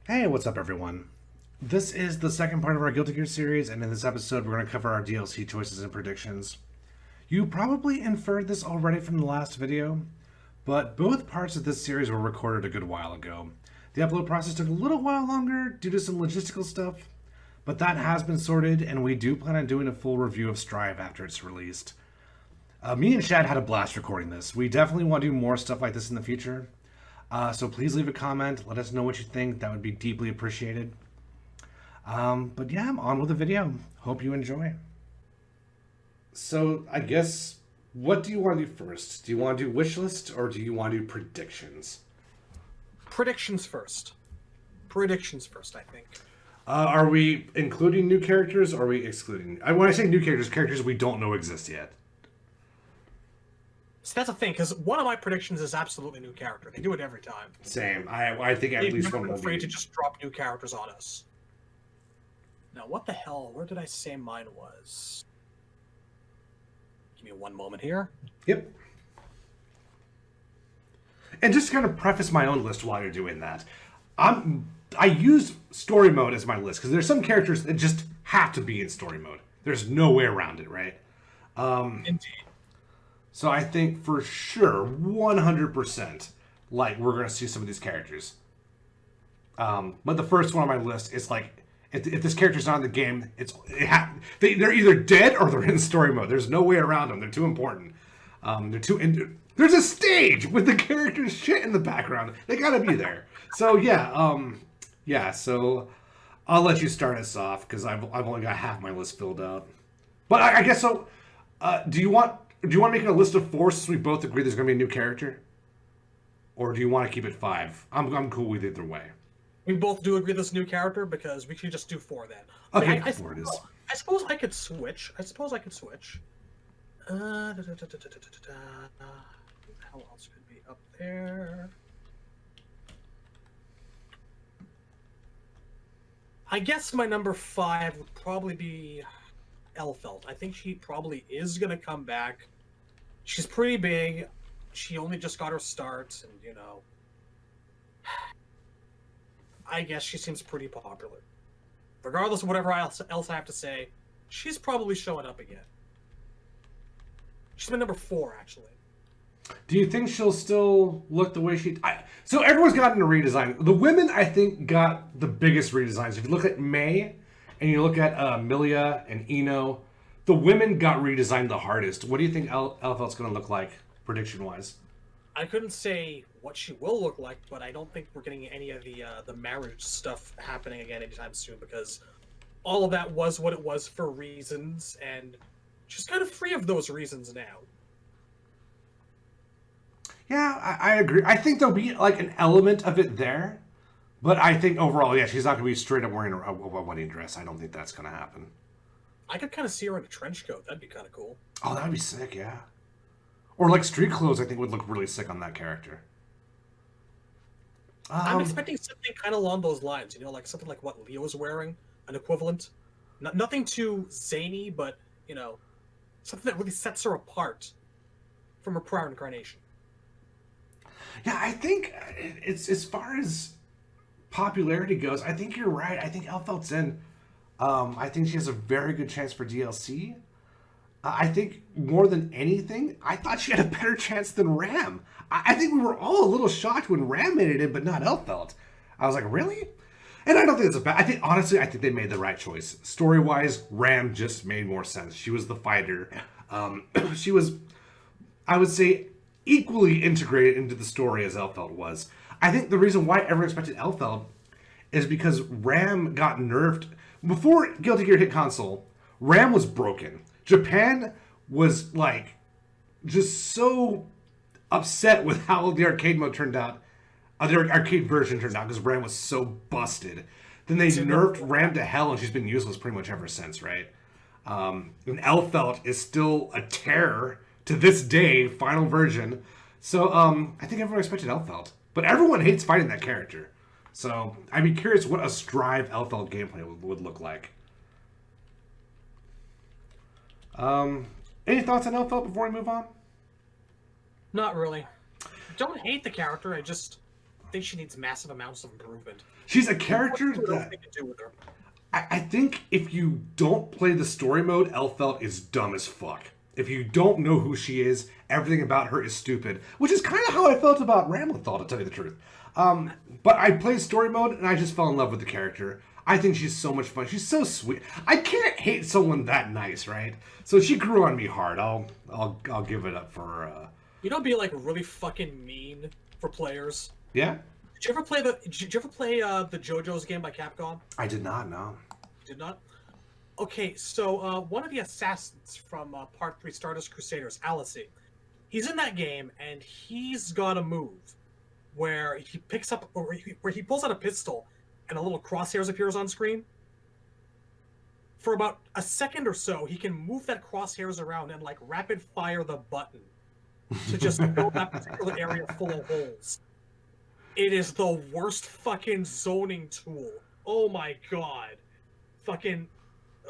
Hey, what's up, everyone? This is the second part of our Guilty Gear series, and in this episode, we're going to cover our DLC choices and predictions. You probably inferred this already from the last video, but both parts of this series were recorded a good while ago. The upload process took a little while longer due to some logistical stuff, but that has been sorted, and we do plan on doing a full review of Strive after it's released. Me and Shad had a blast recording this. We definitely want to do more stuff like this in the future. So please leave a comment. Let us know what you think. That would be deeply appreciated. But yeah, I'm on with the video. Hope you enjoy. So I guess, what do you want to do first? Do you want to do wish list or do you want to do predictions? Predictions first. Predictions first, I think. Are we including new characters or are we excluding? When I say new characters, characters we don't know exist yet. So that's the thing, because one of my predictions is absolutely new character. They do it every time. Same. I think at least one They're will afraid be. to just drop new characters on us. Now, what the hell? Where did I say mine was? Give me one moment here. Yep. And just to kind of preface my own list while you're doing that, I use story mode as my list because there's some characters that just have to be in story mode. There's no way around it, right? Indeed. So I think for sure, 100%, like we're gonna see some of these characters. But the first one on my list is like, if this character's not in the game, they're either dead or they're in story mode. There's no way around them. They're too important. There's a stage with the character's shit in the background. They gotta be there. So yeah. So I'll let you start us off because I've only got half my list filled out. But I guess so. Do you want to make it a list of 4 since we both agree there's gonna be a new character, or do you want to keep it 5? I'm cool with either way. We both do agree this is a new character because we should just do 4 then. Okay, I 4 it is. I suppose I could switch. Who else could be up there? I guess my number 5 would probably be Elfelt. I think she probably is gonna come back. She's pretty big. She only just got her start, and I guess she seems pretty popular. Regardless of whatever else I have to say, she's probably showing up again. She's my number 4, actually. Do you think she'll still look the way she? So everyone's gotten a redesign. The women, I think, got the biggest redesigns. If you look at May, and you look at Milia and Eno, the women got redesigned the hardest. What do you think Elfelt's going to look like, prediction-wise? I couldn't say what she will look like, but I don't think we're getting any of the marriage stuff happening again anytime soon because all of that was what it was for reasons, and she's kind of free of those reasons now. Yeah, I agree. I think there'll be like an element of it there, but I think overall, yeah, she's not going to be straight up wearing a wedding dress. I don't think that's going to happen. I could kind of see her in a trench coat. That'd be kind of cool. Oh, that'd be sick, yeah. Or like street clothes, I think would look really sick on that character. I'm expecting something kind of along those lines, like something like what Leo's wearing, an equivalent. Nothing too zany, but, something that really sets her apart from her prior incarnation. Yeah, I think it's as far as popularity goes, I think you're right. I think Elfelt's in. I think she has a very good chance for DLC. I think more than anything, I thought she had a better chance than Ram. I think we were all a little shocked when Ram made it in, but not Elfelt. I was like, really? And I don't think it's a bad. I think they made the right choice. Story wise, Ram just made more sense. She was the fighter. She was, I would say, equally integrated into the story as Elfelt was. I think the reason why everyone expected Elfelt is because Ram got nerfed. Before Guilty Gear hit console, Ram was broken. Japan was like just so upset with how the arcade mode turned out. The arcade version turned out because Ram was so busted. Then they nerfed Ram to hell and she's been useless pretty much ever since, right? And Elfelt is still a terror to this day, final version. So I think everyone expected Elfelt. But everyone hates fighting that character. So I'd be curious what a Strive Elfelt gameplay would look like. Any thoughts on Elfelt before we move on? Not really. Don't hate the character, I just think she needs massive amounts of improvement. She's a character that I think if you don't play the story mode, Elphelt is dumb as fuck. If you don't know who she is, everything about her is stupid, which is kind of how I felt about Ramlethal, to tell you the truth. But I played story mode and I just fell in love with the character. I think she's so much fun. She's so sweet. I can't hate someone that nice, right? So she grew on me hard. I'll give it up for. You know, be like really fucking mean for players. Yeah. Did you ever play the JoJo's game by Capcom? I did not know. Did not. Okay, so one of the assassins from Part 3 Stardust Crusaders, Alice, he's in that game, and he's got a move where he picks up, or where he pulls out a pistol, and a little crosshairs appears on screen. For about a second or so, he can move that crosshairs around and like rapid fire the button to just fill that particular area full of holes. It is the worst fucking zoning tool. Oh my god. Fucking,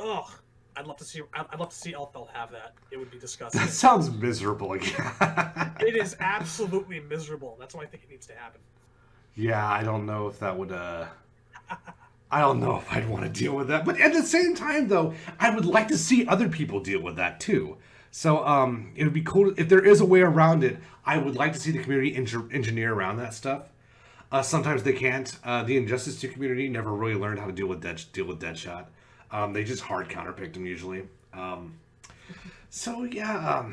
ugh. I'd love to see Elphelt have that. It would be disgusting. That sounds miserable. It is absolutely miserable. That's why I think it needs to happen. Yeah, I don't know if that would I don't know if I'd want to deal with that. But at the same time though, I would like to see other people deal with that too. So it would be cool if there is a way around it. I would like to see the community engineer around that stuff. Sometimes they can't. The Injustice 2 community never really learned how to deal with Deadshot. They just hard counterpicked him usually. So yeah,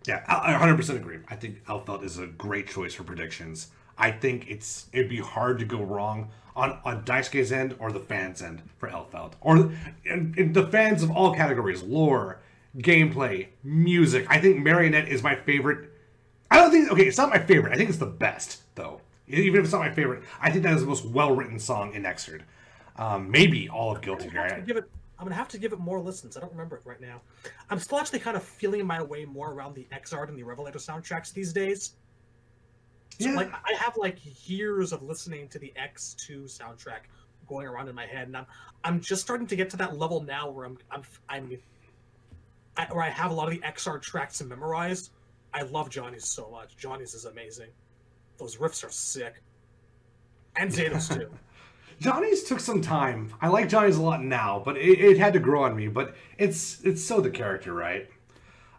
I 100% agree. I think Elphelt is a great choice for predictions. I think it'd be hard to go wrong on Daisuke's end or the fans' end for Elphelt, or in the fans of all categories: lore, gameplay, music. I think Marionette is my favorite. I don't think it's not my favorite. I think it's the best though. Even if it's not my favorite, I think that is the most well-written song in Xrd. Maybe all of Guilty Gear. I'm gonna have to give it more listens. I don't remember it right now. I'm still actually kind of feeling my way more around the Xrd and the Revelator soundtracks these days. So, Yeah. like, I have like years of listening to the X2 soundtrack going around in my head, and I'm just starting to get to that level now where where I have a lot of the XR tracks memorized. I love Johnny's so much. Johnny's is amazing. Those riffs are sick. And Zato's too. Johnny's took some time. I like Johnny's a lot now, but it had to grow on me. But it's so the character, right?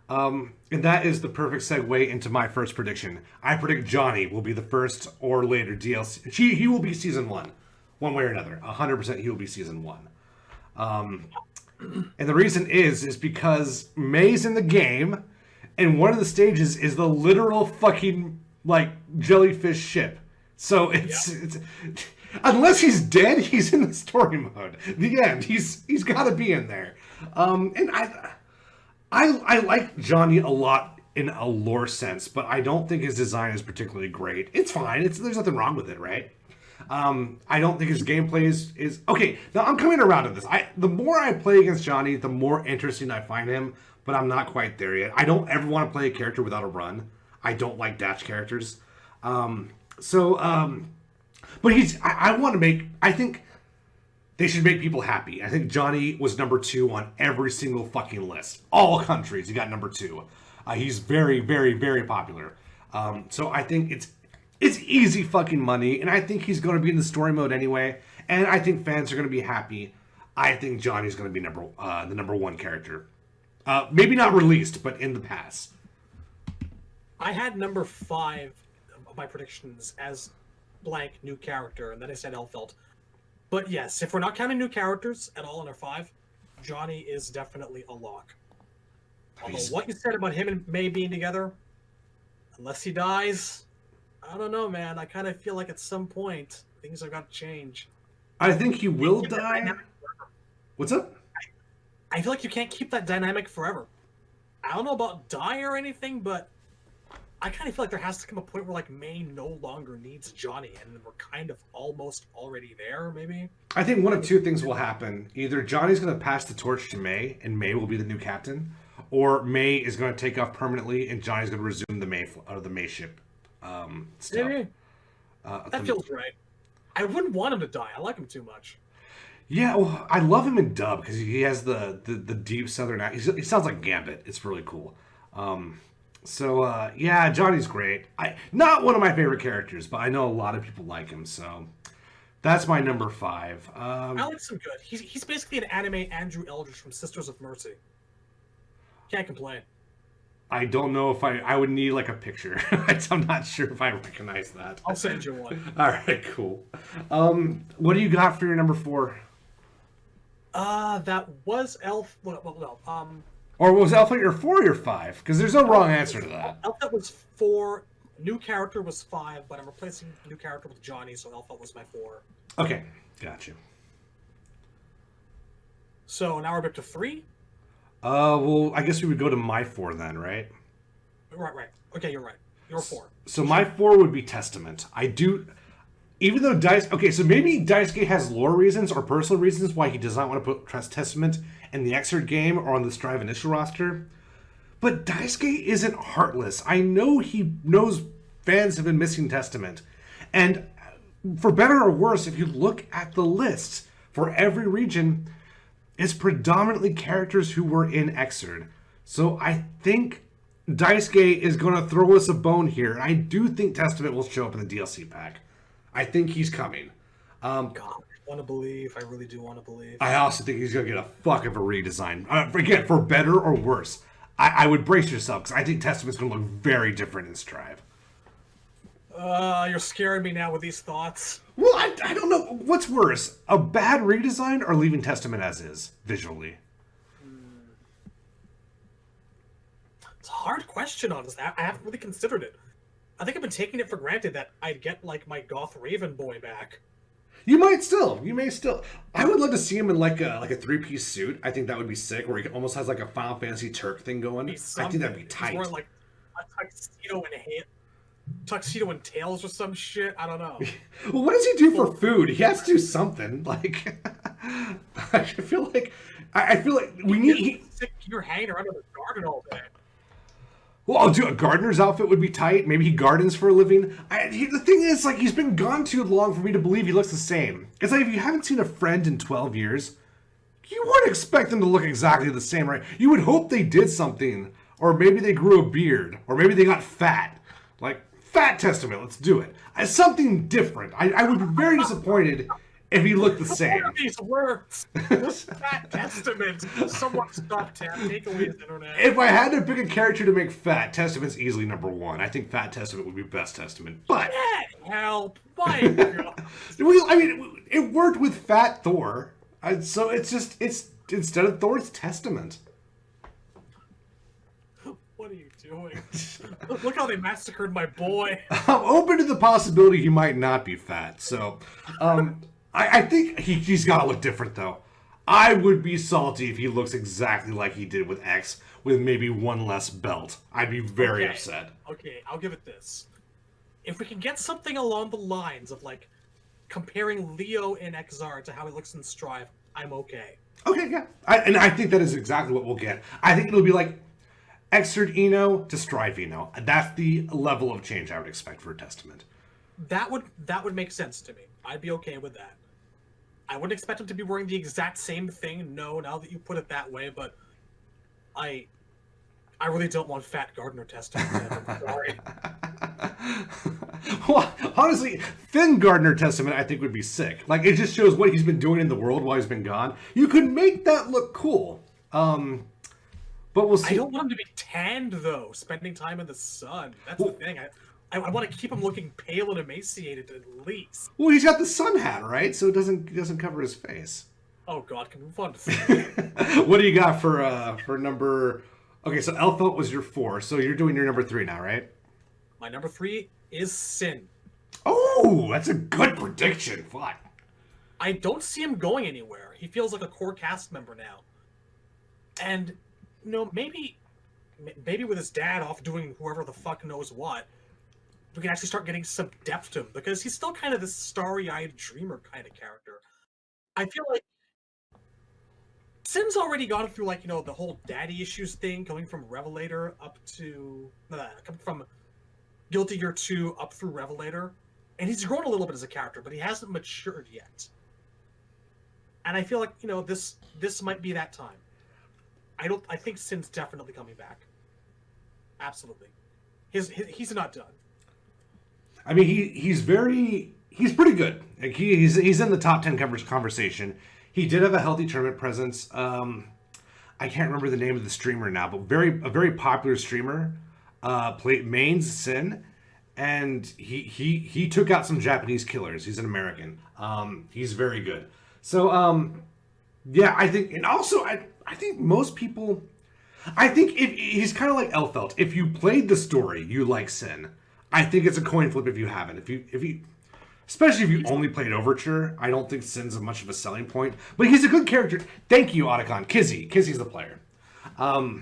And that is the perfect segue into my first prediction. I predict Johnny will be the first or later DLC. He will be season one way or another. 100% he will be season 1. And the reason is because May's in the game, and one of the stages is the literal fucking like jellyfish ship. So it's unless he's dead, he's in the story mode. The end. He's got to be in there. And I like Johnny a lot in a lore sense, but I don't think his design is particularly great. It's fine. There's nothing wrong with it, right? I don't think his gameplay is okay. Now I'm coming around to this. The more I play against Johnny, the more interesting I find him, but I'm not quite there yet. I don't ever want to play a character without a run. I don't like dash characters. But I want to make, I think they should make people happy. I think Johnny was number 2 on every single fucking list. All countries, he got number 2. He's very, very, very popular. So I think it's easy fucking money, and I think he's going to be in the story mode anyway, and I think fans are going to be happy. I think Johnny's going to be the number 1 character. Maybe not released, but in the past. I had number 5 of my predictions as blank new character, and then I said Elphelt. But yes, if we're not counting new characters at all in our 5, Johnny is definitely a lock. Although what you said about him and May being together, unless he dies, I don't know, man. I kind of feel like at some point things are going to change. I think he will die. What's up? I feel like you can't keep that dynamic forever. I don't know about die or anything, but I kind of feel like there has to come a point where like May no longer needs Johnny, and we're kind of almost already there, maybe. I think one of 2 things will happen. Either Johnny's going to pass the torch to May, and May will be the new captain, or May is going to take off permanently, and Johnny's going to resume the May ship stuff. Maybe. That feels right. I wouldn't want him to die. I like him too much. Yeah, well, I love him in dub because he has the deep southern accent. He sounds like Gambit. It's really cool. So yeah, Johnny's great. Not one of my favorite characters, but I know a lot of people like him. So that's my number 5. Alex is good. He's basically an anime Andrew Eldridge from Sisters of Mercy. Can't complain. I don't know if I would need like a picture. I'm not sure if I recognize that. I'll send you one. All right, cool. What do you got for your number 4? That was Elf. Well, no. Or was Alpha your 4 or your 5? Because there's no wrong answer to that. Alpha was 4. New character was 5, but I'm replacing new character with Johnny, so Alpha was my 4. Okay, got you. So now we're up to 3. Well, I guess we would go to my 4 then, right? Right. Okay, you're right. You're 4. So my 4 would be Testament. I do, even though okay, so maybe Daisuke has lore reasons or personal reasons why he does not want to put Testament in the Xrd game or on the Strive initial roster. But Daisuke isn't heartless. I know he knows fans have been missing Testament. And for better or worse, if you look at the list for every region, it's predominantly characters who were in Xrd. So I think Daisuke is going to throw us a bone here. And I do think Testament will show up in the DLC pack. I think he's coming. God, I want to believe. I really do want to believe. I also think he's going to get a fuck of a redesign. Again, for better or worse. I would brace yourself, because I think Testament's going to look very different in Strive. You're scaring me now with these thoughts. Well, I don't know. What's worse, a bad redesign or leaving Testament as is, visually? It's a hard question, honestly. I haven't really considered it. I think I've been taking it for granted that I'd get, like, my Goth Raven boy back. You might still. You may still. I would love to see him in like a 3-piece suit. I think that would be sick, where he almost has like a Final Fantasy Turk thing going. I think that'd be tight. He's wearing like a tuxedo and tails or some shit. I don't know. Well, what does he do for food? He has to do something. Like, I feel like we need. You're hanging around in the garden all day. Well, I'll do a gardener's outfit would be tight. Maybe he gardens for a living. The thing is, like, he's been gone too long for me to believe he looks the same. It's like if you haven't seen a friend in 12 years, you wouldn't expect them to look exactly the same, right? You would hope they did something, or maybe they grew a beard, or maybe they got fat. Like, Fat Testament, let's do it. Something different. I would be very disappointed if he looked the same. What are these words? Fat Testament. Someone stop take away his internet. If I had to pick a character to make fat, Testament's easily number 1. I think Fat Testament would be best Testament. But help! My God. I mean, it worked with Fat Thor, so it's instead of Thor, it's Testament. What are you doing? Look how they massacred my boy. I'm open to the possibility he might not be fat. So, I think he's got to look different, though. I would be salty if he looks exactly like he did with X, with maybe one less belt. I'd be very upset. Okay, I'll give it this. If we can get something along the lines of, like, comparing Leo in XR to how he looks in Strive, I'm okay. Okay, yeah. I think that is exactly what we'll get. I think it'll be like Xrd Eno to Strive Eno. That's the level of change I would expect for a Testament. That would make sense to me. I'd be okay with that. I wouldn't expect him to be wearing the exact same thing, no, now that you put it that way, but I really don't want Fat Gardener Testament. I'm sorry. Well, honestly, Thin Gardener Testament I think would be sick. Like, it just shows what he's been doing in the world while he's been gone. You could make that look cool. But we'll see. I don't want him to be tanned, though, spending time in the sun. That's the thing. I want to keep him looking pale and emaciated at least. Well, he's got the sun hat, right? So it doesn't cover his face. Oh God, can we move on to 3? What do you got for number? Okay, so Elfelt was your 4, so you're doing your number 3 now, right? My number 3 is Sin. Oh, that's a good prediction. Fuck. I don't see him going anywhere. He feels like a core cast member now, and maybe with his dad off doing whoever the fuck knows what, we can actually start getting some depth to him, because he's still kind of this starry-eyed dreamer kind of character. I feel like Sin's already gone through, like, the whole daddy issues thing, going from Revelator up to coming from Guilty Gear 2 up through Revelator, and he's grown a little bit as a character, but he hasn't matured yet. And I feel like this might be that time. I think Sin's definitely coming back. Absolutely. He's not done. I mean, he's pretty good. Like he's in the top 10 conversation. He did have a healthy tournament presence. I can't remember the name of the streamer now, but a very popular streamer. Played mains Sin, and he took out some Japanese killers. He's an American. He's very good. So yeah, I think, and also I think most people, I think if he's kind of like Elfelt. If you played the story, you like Sin. I think it's a coin flip if you haven't. If you especially if you only played Overture, I don't think Sin's much of a selling point. But he's a good character. Thank you, Otacon. Kizzy's the player. I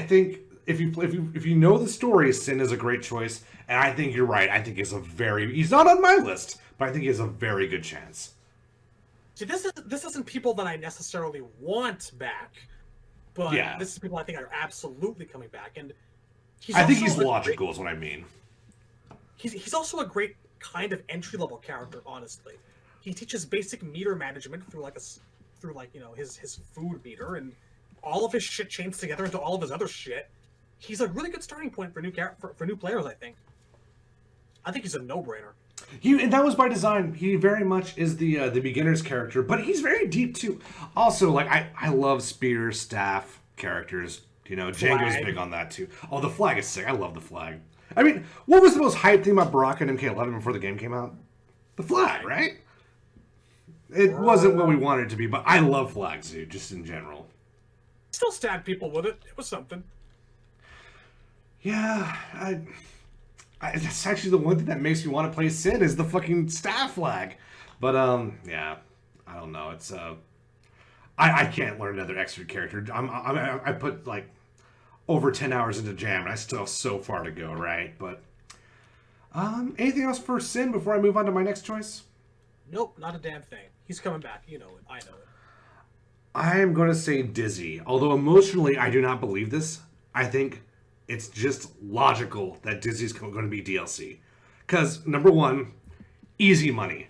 think if you know the story, Sin is a great choice, and I think you're right. I think he's not on my list, but I think he has a very good chance. See, this isn't people that I necessarily want back, but Yeah. this is people I think are absolutely coming back, and I think he's logical, is what I mean. He's also a great kind of entry level character. Honestly, he teaches basic meter management through his food meter, and all of his shit chains together into all of his other shit. He's a really good starting point for new players. I think he's a no brainer. And that was by design. He very much is the beginner's character, but he's very deep too. Also, like I love spear staff characters. You know, Django's big on that too. Oh, the flag is sick. I love the flag. I mean, what was the most hyped thing about Baraka and MK11 before the game came out? The flag, right? It wasn't what we wanted it to be, but I love flags, dude, just in general. Still stabbed people with it. It was something. Yeah, that's actually the one thing that makes me want to play Sin is the fucking staff flag. But yeah, I don't know. It's I can't learn another extra character. I put like over 10 hours into Jam, and I still have so far to go, right? But anything else for Sin before I move on to my next choice? Nope, not a damn thing. He's coming back. You know it. I know it. I am going to say Dizzy. Although emotionally, I do not believe this. I think it's just logical that Dizzy's going to be DLC. Because, number one, easy money.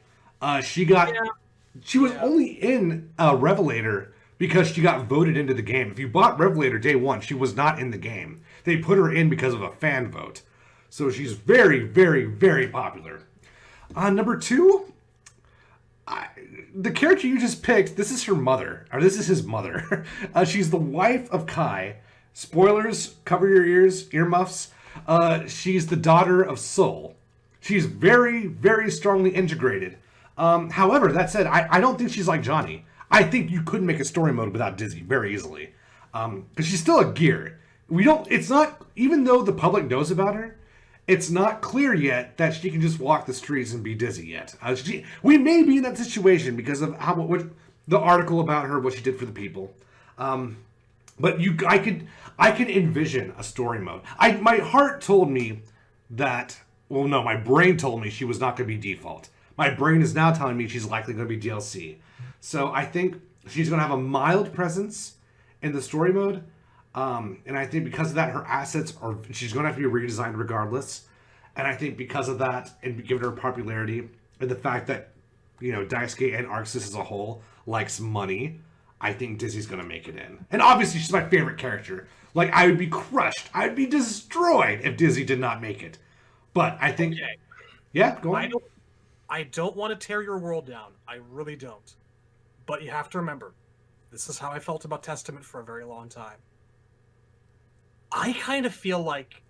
She was only in Revelator because she got voted into the game. If you bought Revelator day one, she was not in the game. They put her in because of a fan vote. So she's very, very, very popular. Number two, the character you just picked, this is her mother. Or this is his mother. She's the wife of Kai. Spoilers, cover your ears, earmuffs. She's the daughter of Soul. She's very, very strongly integrated. However, that said, I don't think she's like Johnny. I think you could make a story mode without Dizzy very easily. Because she's still a gear. It's not, even though the public knows about her, it's not clear yet that she can just walk the streets and be Dizzy yet. We may be in that situation because of the article about her, what she did for the people. But I could envision a story mode. My heart told me that, well, no, my brain told me she was not going to be default. My brain is now telling me she's likely going to be DLC. So I think she's going to have a mild presence in the story mode. And I think because of that, she's going to have to be redesigned regardless. And I think because of that, and given her popularity, and the fact that, you know, Daisuke and Arxis as a whole likes money, I think Dizzy's going to make it in. And obviously, she's my favorite character. Like, I would be crushed. I'd be destroyed if Dizzy did not make it. But I think... Okay. Yeah, go on. I don't want to tear your world down. I really don't. But you have to remember, this is how I felt about Testament for a very long time. I kind of feel like,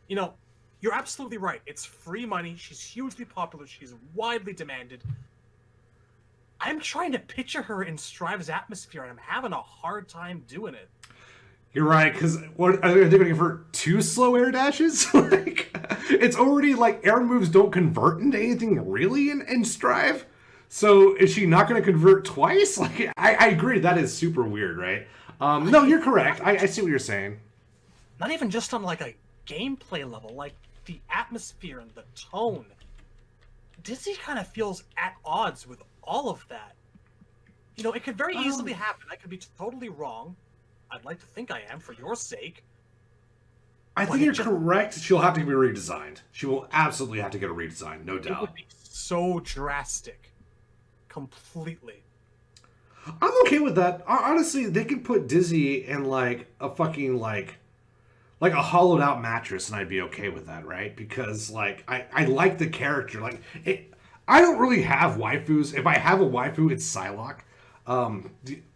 you know, you're absolutely right. It's free money. She's hugely popular. She's widely demanded. I'm trying to picture her in Strive's atmosphere, and I'm having a hard time doing it. You're right, because what are they going to give her 2 slow air dashes? Like, it's already like air moves don't convert into anything really in Strive. So is she not going to convert twice? Like, I agree. That is super weird, right? No, you're correct. I see what you're saying. Not even just on like a gameplay level, like the atmosphere and the tone. Dizzy kind of feels at odds with all of that. You know, it could very easily happen. I could be totally wrong. I'd like to think I am, for your sake. I think you're correct. She'll have to be redesigned. She will absolutely have to get a redesign, no doubt. It would be so drastic. Completely. I'm okay with that. Honestly, they could put Dizzy in, like, a fucking, like, like a hollowed out mattress, and I'd be okay with that, right? Because like I like the character. Like it, I don't really have waifus. If I have a waifu, it's Psylocke.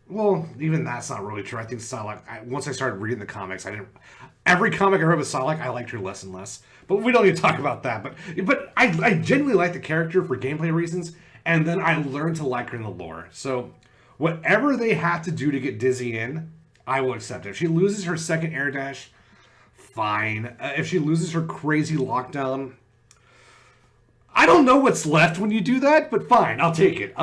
Well, even that's not really true. I think Psylocke. Once I started reading the comics, I didn't. Every comic I read with Psylocke, I liked her less and less. But we don't need to talk about that. But I genuinely like the character for gameplay reasons, and then I learned to like her in the lore. So whatever they have to do to get Dizzy in, I will accept it. If she loses her second air dash, fine. If she loses her crazy lockdown, I don't know what's left when you do that, but fine, I'll take it.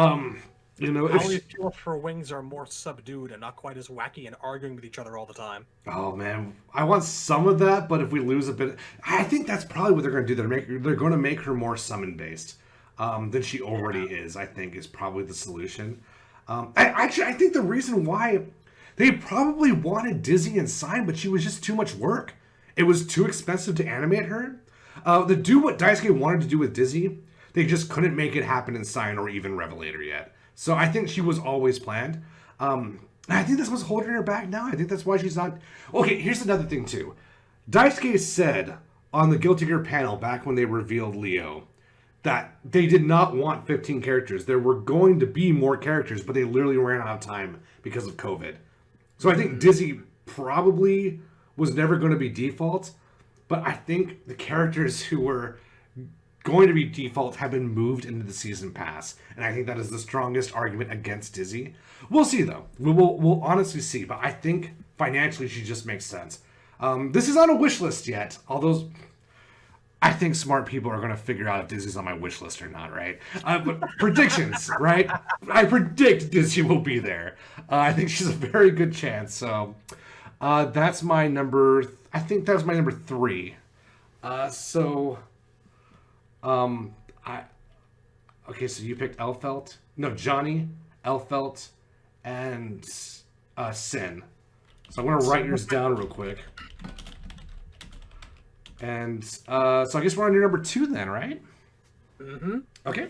You know, if How she, you feel if her wings are more subdued and not quite as wacky and arguing with each other all the time. oh man, I want some of that, but if we lose a bit, I think that's probably what they're going to do. They're going to make her more summon based than she already is. I think is probably the solution. I think the reason why they probably wanted Dizzy and Sign, but she was just too much work. It was too expensive to animate her. To do what Daisuke wanted to do with Dizzy, they just couldn't make it happen in Sign or even Revelator yet. So I think she was always planned. And I think that's what's holding her back now. I think that's why she's not. Okay, here's another thing too. Daisuke said on the Guilty Gear panel back when they revealed Leo that they did not want 15 characters. There were going to be more characters, but they literally ran out of time because of COVID. So I think Dizzy probably was never going to be default, but I think the characters who were going to be default have been moved into the season pass, and I think that is the strongest argument against Dizzy. We'll see though. We'll honestly see, but I think financially she just makes sense. This is not a wish list yet, although I think smart people are going to figure out if Dizzy's on my wish list or not, right? But predictions, right? I predict Dizzy will be there. I think she's a very good chance. So that's my number. I think that was my number 3. Okay, so you picked Elfelt. No, Johnny, Elfelt, and Sin. So I'm going to write yours down real quick. And so I guess we're on your number 2 then, right? Mm-hmm. Okay.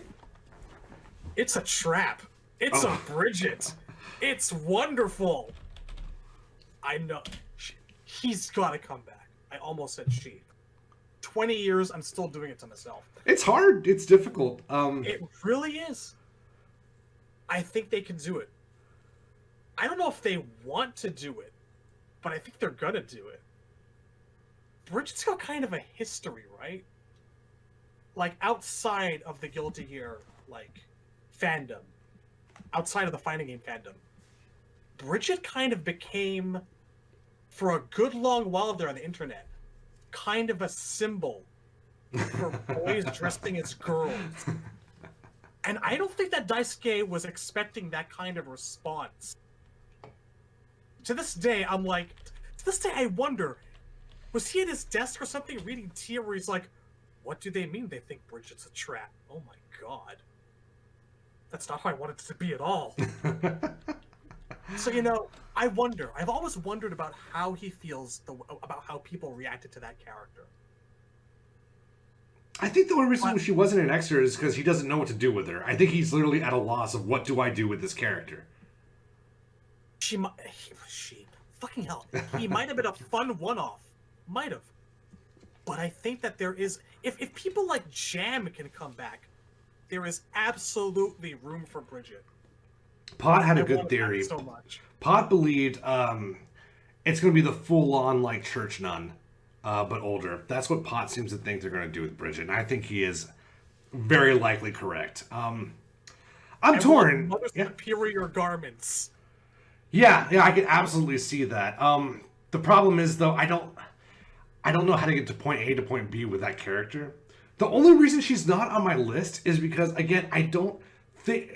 It's a trap. It's a Bridget. It's wonderful. I know. He's got to come back. I almost said she. 20 years, I'm still doing it to myself. It's hard. It's difficult. It really is. I think they can do it. I don't know if they want to do it, but I think they're gonna do it. Bridget's got kind of a history, right? Like, outside of the Guilty Gear, like, fandom, outside of the fighting game fandom, Bridget kind of became, for a good long while there on the internet, kind of a symbol for boys dressing as girls. And I don't think that Daisuke was expecting that kind of response. To this day, I wonder, was he at his desk or something reading Tia where he's like, what do they mean they think Bridget's a trap? Oh my god. That's not how I want it to be at all. So, I wonder. I've always wondered about how he feels, about how people reacted to that character. I think the only reason she wasn't an extra is because he doesn't know what to do with her. I think he's literally at a loss of what do I do with this character. Fucking hell. He might have been a fun one-off. Might have. But I think that there is, if people like Jam can come back, there is absolutely room for Bridget. Pot had a good theory. So much. Pot believed it's going to be the full-on like church nun, but older. That's what Pot seems to think they're going to do with Bridget, and I think he is very likely correct. I'm torn. Mother's superior garments. Yeah, I can absolutely see that. The problem is though, I don't know how to get to point A to point B with that character. The only reason she's not on my list is because, again, I don't think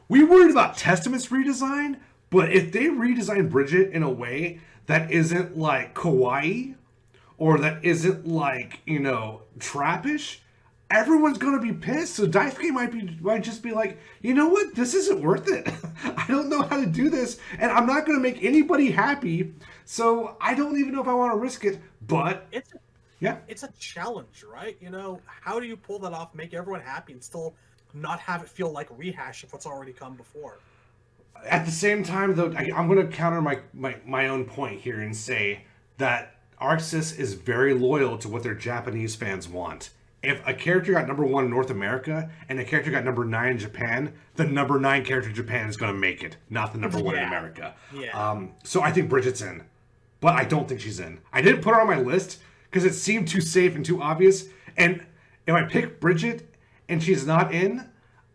we worried about Testament's redesign, but if they redesign Bridget in a way that isn't like kawaii or that isn't like, trappish, everyone's gonna be pissed. So Daisuke might just be like, you know what, this isn't worth it. I don't know how to do this, and I'm not gonna make anybody happy. So I don't even know if I want to risk it. But it's a challenge, right? How do you pull that off, make everyone happy, and still not have it feel like rehash of what's already come before? At the same time, though, I'm going to counter my own point here and say that ArcSys is very loyal to what their Japanese fans want. If a character got number 1 in North America and a character got number 9 in Japan, the number 9 character in Japan is going to make it, not the number 1 in America. Yeah. So I think Bridget's in, but I don't think she's in. I didn't put her on my list because it seemed too safe and too obvious. And if I pick Bridget and she's not in,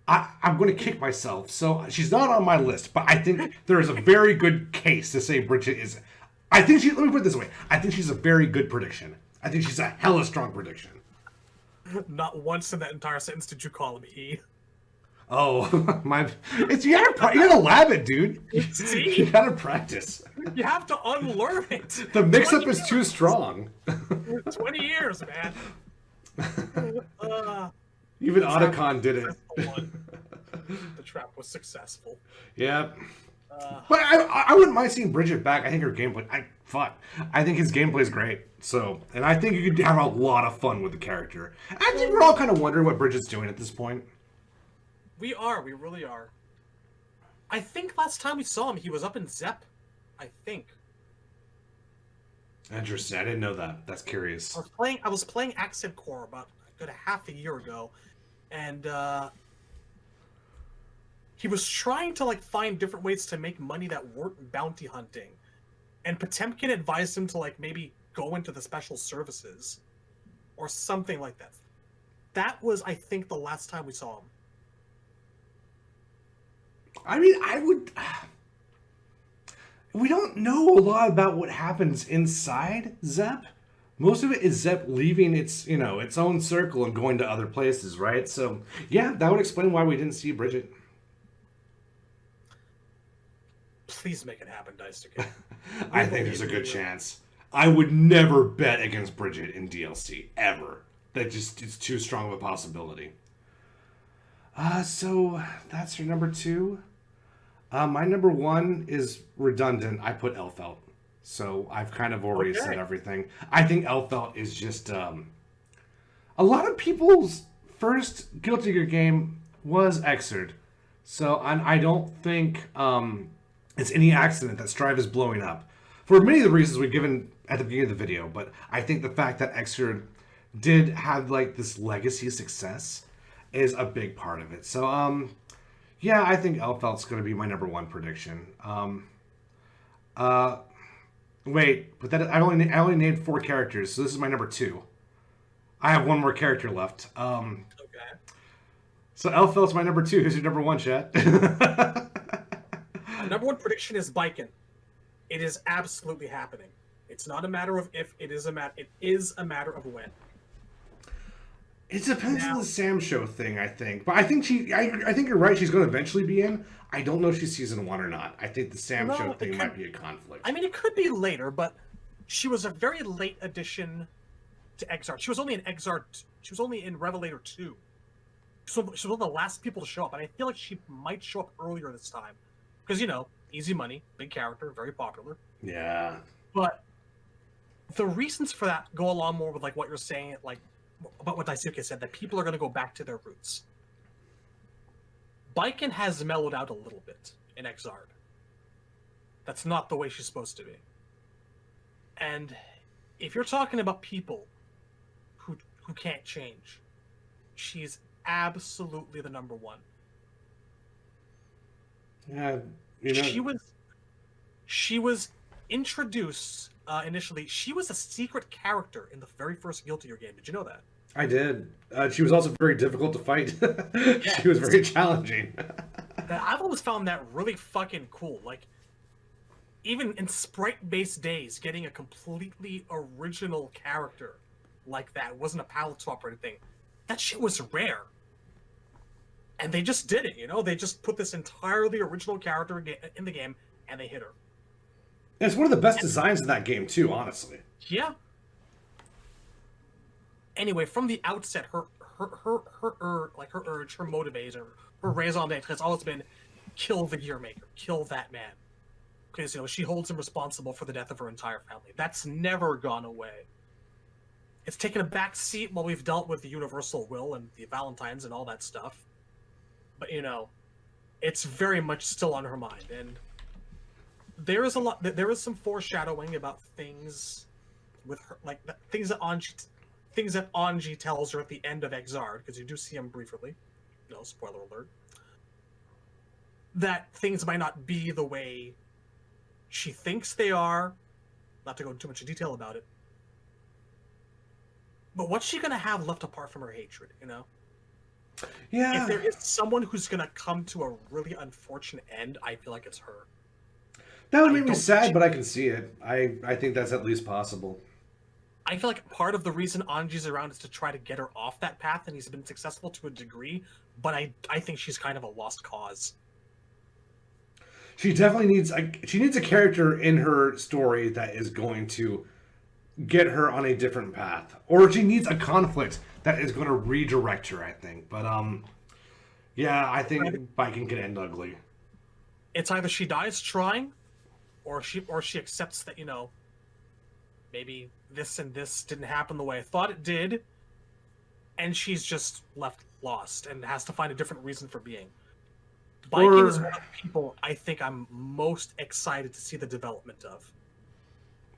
I'm going to kick myself. So she's not on my list, but I think there is a very good case to say Bridget is. Let me put it this way. I think she's a very good prediction. I think she's a hella strong prediction. Not once in that entire sentence did you call him E. Oh, you gotta lab it, dude. See? You gotta practice. You have to unlearn it. The mix-up is too strong. 20 years, man. Even Otacon did it. The trap was successful. Yeah. But I wouldn't mind seeing Bridget back. I think her gameplay... I think his gameplay is great. So, and I think you could have a lot of fun with the character. I think we're all kind of wondering what Bridget's doing at this point. We really are. I think last time we saw him, he was up in Zep. I think. Interesting. I didn't know that. That's curious. I was playing Accent Core about a good half a year ago, and he was trying to find different ways to make money that weren't bounty hunting, and Potemkin advised him to maybe go into the special services, or something like that. That was, I think, the last time we saw him. I mean, we don't know a lot about what happens inside Zep. Most of it is Zep leaving its own circle and going to other places, right? So, yeah, that would explain why we didn't see Bridget. Please make it happen, Daisuke. I think there's a good chance. I would never bet against Bridget in DLC, ever. It's too strong of a possibility. So that's your number 2. My number 1 is redundant. I put Elfelt. So I've kind of already said everything. I think Elfelt is just... a lot of people's first Guilty Gear game was Xrd. So I don't think it's any accident that Strive is blowing up. For many of the reasons we've given at the beginning of the video. But I think the fact that Xrd did have this legacy success is a big part of it. So, yeah, I think Elfelt's going to be my number 1 prediction. Wait, but I only named 4 characters, so this is my number 2. I have 1 more character left. Okay. So Elfelt's my number 2. Who's your number 1, Shad? My number 1 prediction is Biken. It is absolutely happening. It's not a matter of if, it is a matter of when. It depends on the Sam Show thing, I think. But I think I think you're right. She's going to eventually be in. I don't know if she's season 1 or not. I think the Sam Show thing might be a conflict. I mean, it could be later, but she was a very late addition to Exart. She was only in Exart. She was only in Revelator 2. So she was one of the last people to show up, and I feel like she might show up earlier this time. Because, easy money, big character, very popular. Yeah. But the reasons for that go along more with what you're saying, about what Daisuke said, that people are going to go back to their roots. Biken has mellowed out a little bit in Exard. That's not the way she's supposed to be. And if you're talking about people who can't change, she's absolutely the number 1. Yeah, She was introduced initially. She was a secret character in the very first Guilty Gear game. Did you know that? I did. She was also very difficult to fight. Yes. She was very challenging. I've always found that really fucking cool. Even in sprite-based days, getting a completely original character like that, it wasn't a palette swap or anything. That shit was rare. And they just did it, They just put this entirely original character in the game, and they hit her. And it's one of the best designs in that game, too, honestly. Yeah. Anyway, from the outset, her urge, her motivator, her raison d'etre has always been, kill the Gear Maker, kill that man. Because, she holds him responsible for the death of her entire family. That's never gone away. It's taken a back seat while we've dealt with the Universal Will and the Valentines and all that stuff. But, it's very much still on her mind. And there is some foreshadowing about things with her, like things that Anji tells her at the end of Exard, because you do see him briefly. No spoiler alert. That things might not be the way she thinks they are. Not to go into too much detail about it. But what's she gonna have left apart from her hatred? You know. Yeah. If there is someone who's gonna come to a really unfortunate end, I feel like it's her. That would make me sad, but I can see it. I think that's at least possible. I feel like part of the reason Anji's around is to try to get her off that path, and he's been successful to a degree, but I think she's kind of a lost cause. She definitely needs a character in her story that is going to get her on a different path. Or she needs a conflict that is going to redirect her, I think. But yeah, I think biking can end ugly. It's either she dies trying, or she accepts that, you know, maybe this and this didn't happen the way I thought it did, and she's just left lost and has to find a different reason for being. Biking is one of the people I think I'm most excited to see the development of,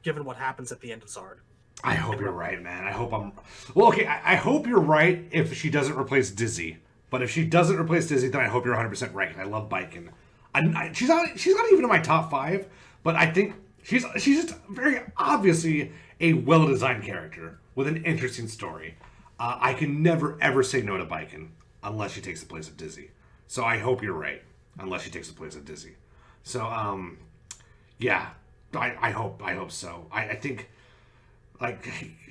given what happens at the end of Zard. I hope you're right, man. I hope I'm... Well, okay, I hope you're right if she doesn't replace Dizzy. But if she doesn't replace Dizzy, then I hope you're 100% right. I love Biking. She's not even in my top 5, but I think she's just very obviously a well-designed character with an interesting story. I can never, ever say no to Biking unless she takes the place of Dizzy. So I hope you're right, unless she takes the place of Dizzy. So, yeah, I hope so. I think, like,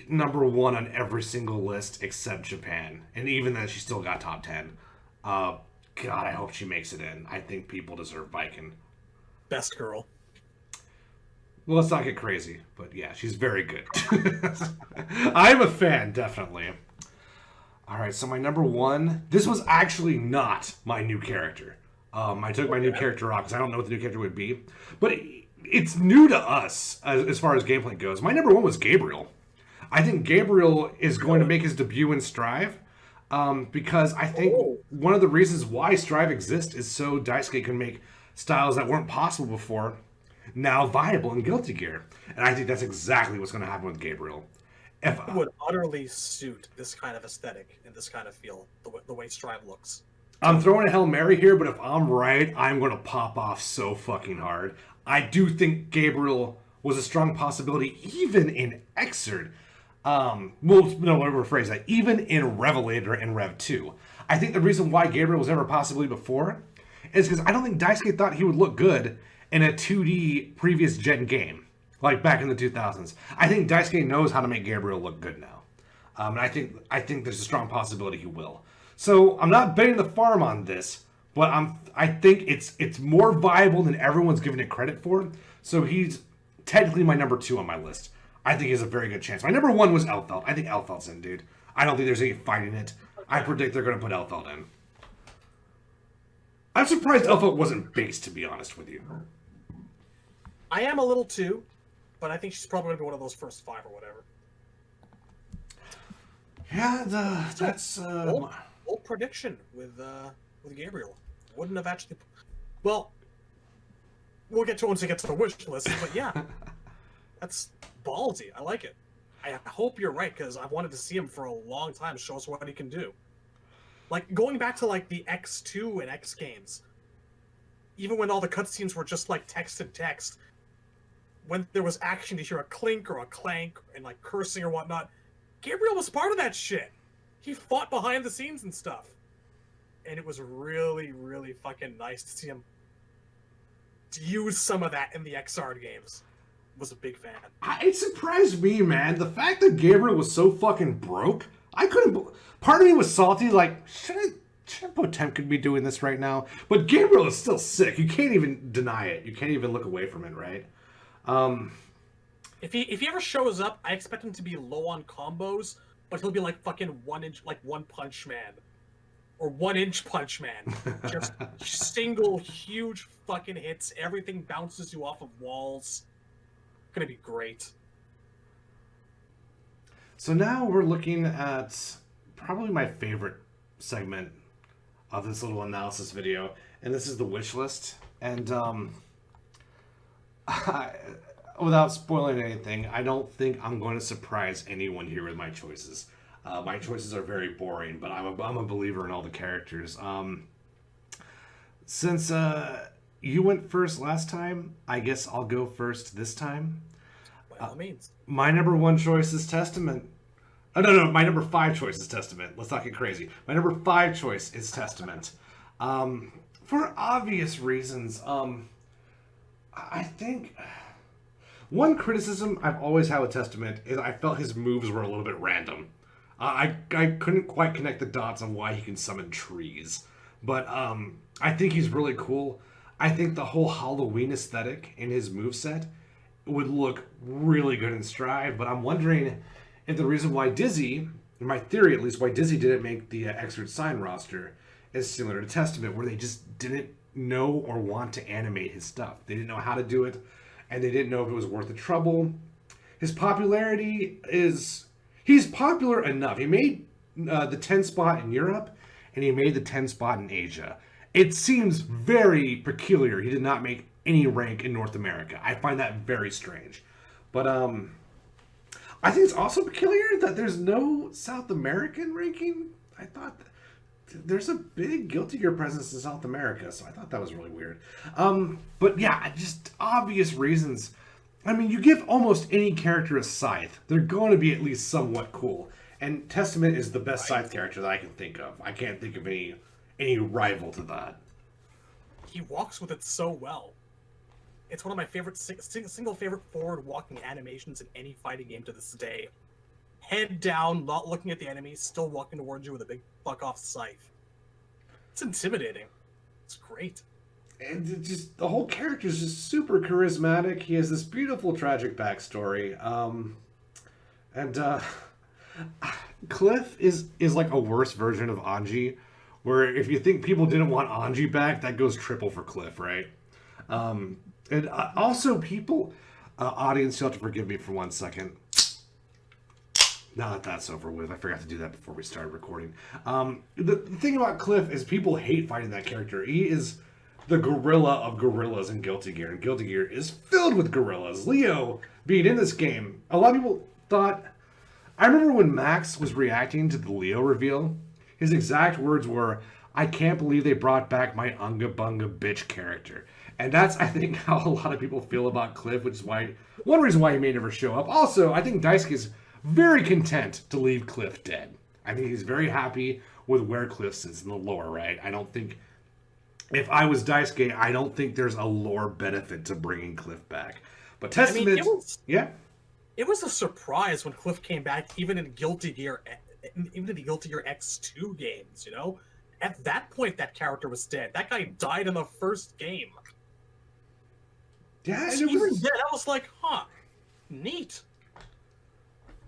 number 1 on every single list except Japan. And even then, she still got top 10. God, I hope she makes it in. I think people deserve Biking. Best girl. Well, let's not get crazy, but yeah, she's very good. I'm a fan, definitely. All right, so my number 1, this was actually not my new character. I took my new character off because I don't know what the new character would be. But it's new to us as far as gameplay goes. My number 1 was Gabriel. I think Gabriel is going to make his debut in Strive because I think one of the reasons why Strive exists is so Daisuke can make styles that weren't possible before now viable in Guilty Gear. And I think that's exactly what's going to happen with Gabriel. It would utterly suit this kind of aesthetic and this kind of feel, the way Strive looks. I'm throwing a Hail Mary here, but if I'm right, I'm going to pop off so fucking hard. I do think Gabriel was a strong possibility even in Exard. Let me rephrase that. Even in Revelator and Rev 2. I think the reason why Gabriel was never a possibility before is because I don't think Daisuke thought he would look good in a 2D previous gen game. Like back in the 2000s. I think Daisuke knows how to make Gabriel look good now. And I think there's a strong possibility he will. So I'm not betting the farm on this, but I think it's more viable than everyone's giving it credit for. So he's technically my number 2 on my list. I think he has a very good chance. My number 1 was Elfelt. I think Elfelt's in, dude. I don't think there's any fighting it. I predict they're going to put Elfelt in. I'm surprised Elfelt wasn't base, to be honest with you. I am a little too. But I think she's probably going to be one of those first 5 or whatever. Yeah, that's bold prediction with Gabriel. Wouldn't have actually. Well, we'll get to it once it gets to the wish list. But yeah, that's ballsy. I like it. I hope you're right because I've wanted to see him for a long time. Show us what he can do. Like going back to like the X2 and X games, even when all the cutscenes were just like text and text. When there was action to hear a clink or a clank and like cursing or whatnot, Gabriel was part of that shit. He fought behind the scenes and stuff. And it was really, really fucking nice to see him use some of that in the Exard games. Was a big fan. It surprised me, man. The fact that Gabriel was so fucking broke, I couldn't... Part of me was salty, like, should Temp could be doing this right now? But Gabriel is still sick. You can't even deny it. You can't even look away from it, right? If he ever shows up, I expect him to be low on combos, but he'll be like fucking 1 inch, like One Punch Man, or 1 Inch Punch Man. Just single huge fucking hits. Everything bounces you off of walls. Gonna be great. So now we're looking at probably my favorite segment of this little analysis video, and this is the wish list. And without spoiling anything, I don't think I'm going to surprise anyone here with my choices. My choices are very boring, but I'm a believer in all the characters. Since you went first last time, I guess I'll go first this time. By all means. My number one choice is Testament. Oh, no, my number five choice is Testament. Let's not get crazy. My number five choice is Testament. For obvious reasons. I think one criticism I've always had with Testament is I felt his moves were a little bit random. I couldn't quite connect the dots on why he can summon trees. But I think he's really cool. I think the whole Halloween aesthetic in his moveset would look really good in Strive, but I'm wondering if the reason why Dizzy, in my theory at least, why Dizzy didn't make the Expert Sign roster is similar to Testament, where they just didn't know or want to animate his stuff. They didn't know how to do it, and they didn't know if it was worth the trouble. His popularity is... He's popular enough. He made the 10 spot in Europe, and he made the 10 spot in Asia. It seems very peculiar he did not make any rank in North America. I find that very strange. But I think it's also peculiar that there's no South American ranking. I thought there's a big Guilty Gear presence in South America, so I thought that was really weird. But yeah, just obvious reasons. I mean, you give almost any character a scythe, they're going to be at least somewhat cool. And Testament is the best scythe character that I can think of. I can't think of any rival to that. He walks with it so well. It's one of my favorite single favorite forward walking animations in any fighting game to this day. Head down, not looking at the enemy, still walking towards you with a big fuck off scythe. It's intimidating. It's great. And just the whole character is just super charismatic. He has this beautiful tragic backstory. Cliff is like a worse version of Anji, where if you think people didn't want Anji back, that goes triple for Cliff, right? And also people, audience, you'll have to forgive me for 1 second. Now that that's over with, I forgot to do that before we started recording. The thing about Cliff is people hate fighting that character. He is the gorilla of gorillas in Guilty Gear, and Guilty Gear is filled with gorillas. Leo being in this game, a lot of people thought... I remember when Max was reacting to the Leo reveal, his exact words were, "I can't believe they brought back my Unga Bunga bitch character." And that's, I think, how a lot of people feel about Cliff, which is why one reason why he may never show up. Also, I think Daisuke is very content to leave Cliff dead. I think he's very happy with where Cliff sits in the lore, right? I don't think... If I was Daisuke, I don't think there's a lore benefit to bringing Cliff back. But Testament... I mean, yeah? It was a surprise when Cliff came back, even in Guilty Gear X2 games, you know? At that point, that character was dead. That guy died in the first game. Yeah, and it was dead. I was like, huh, neat.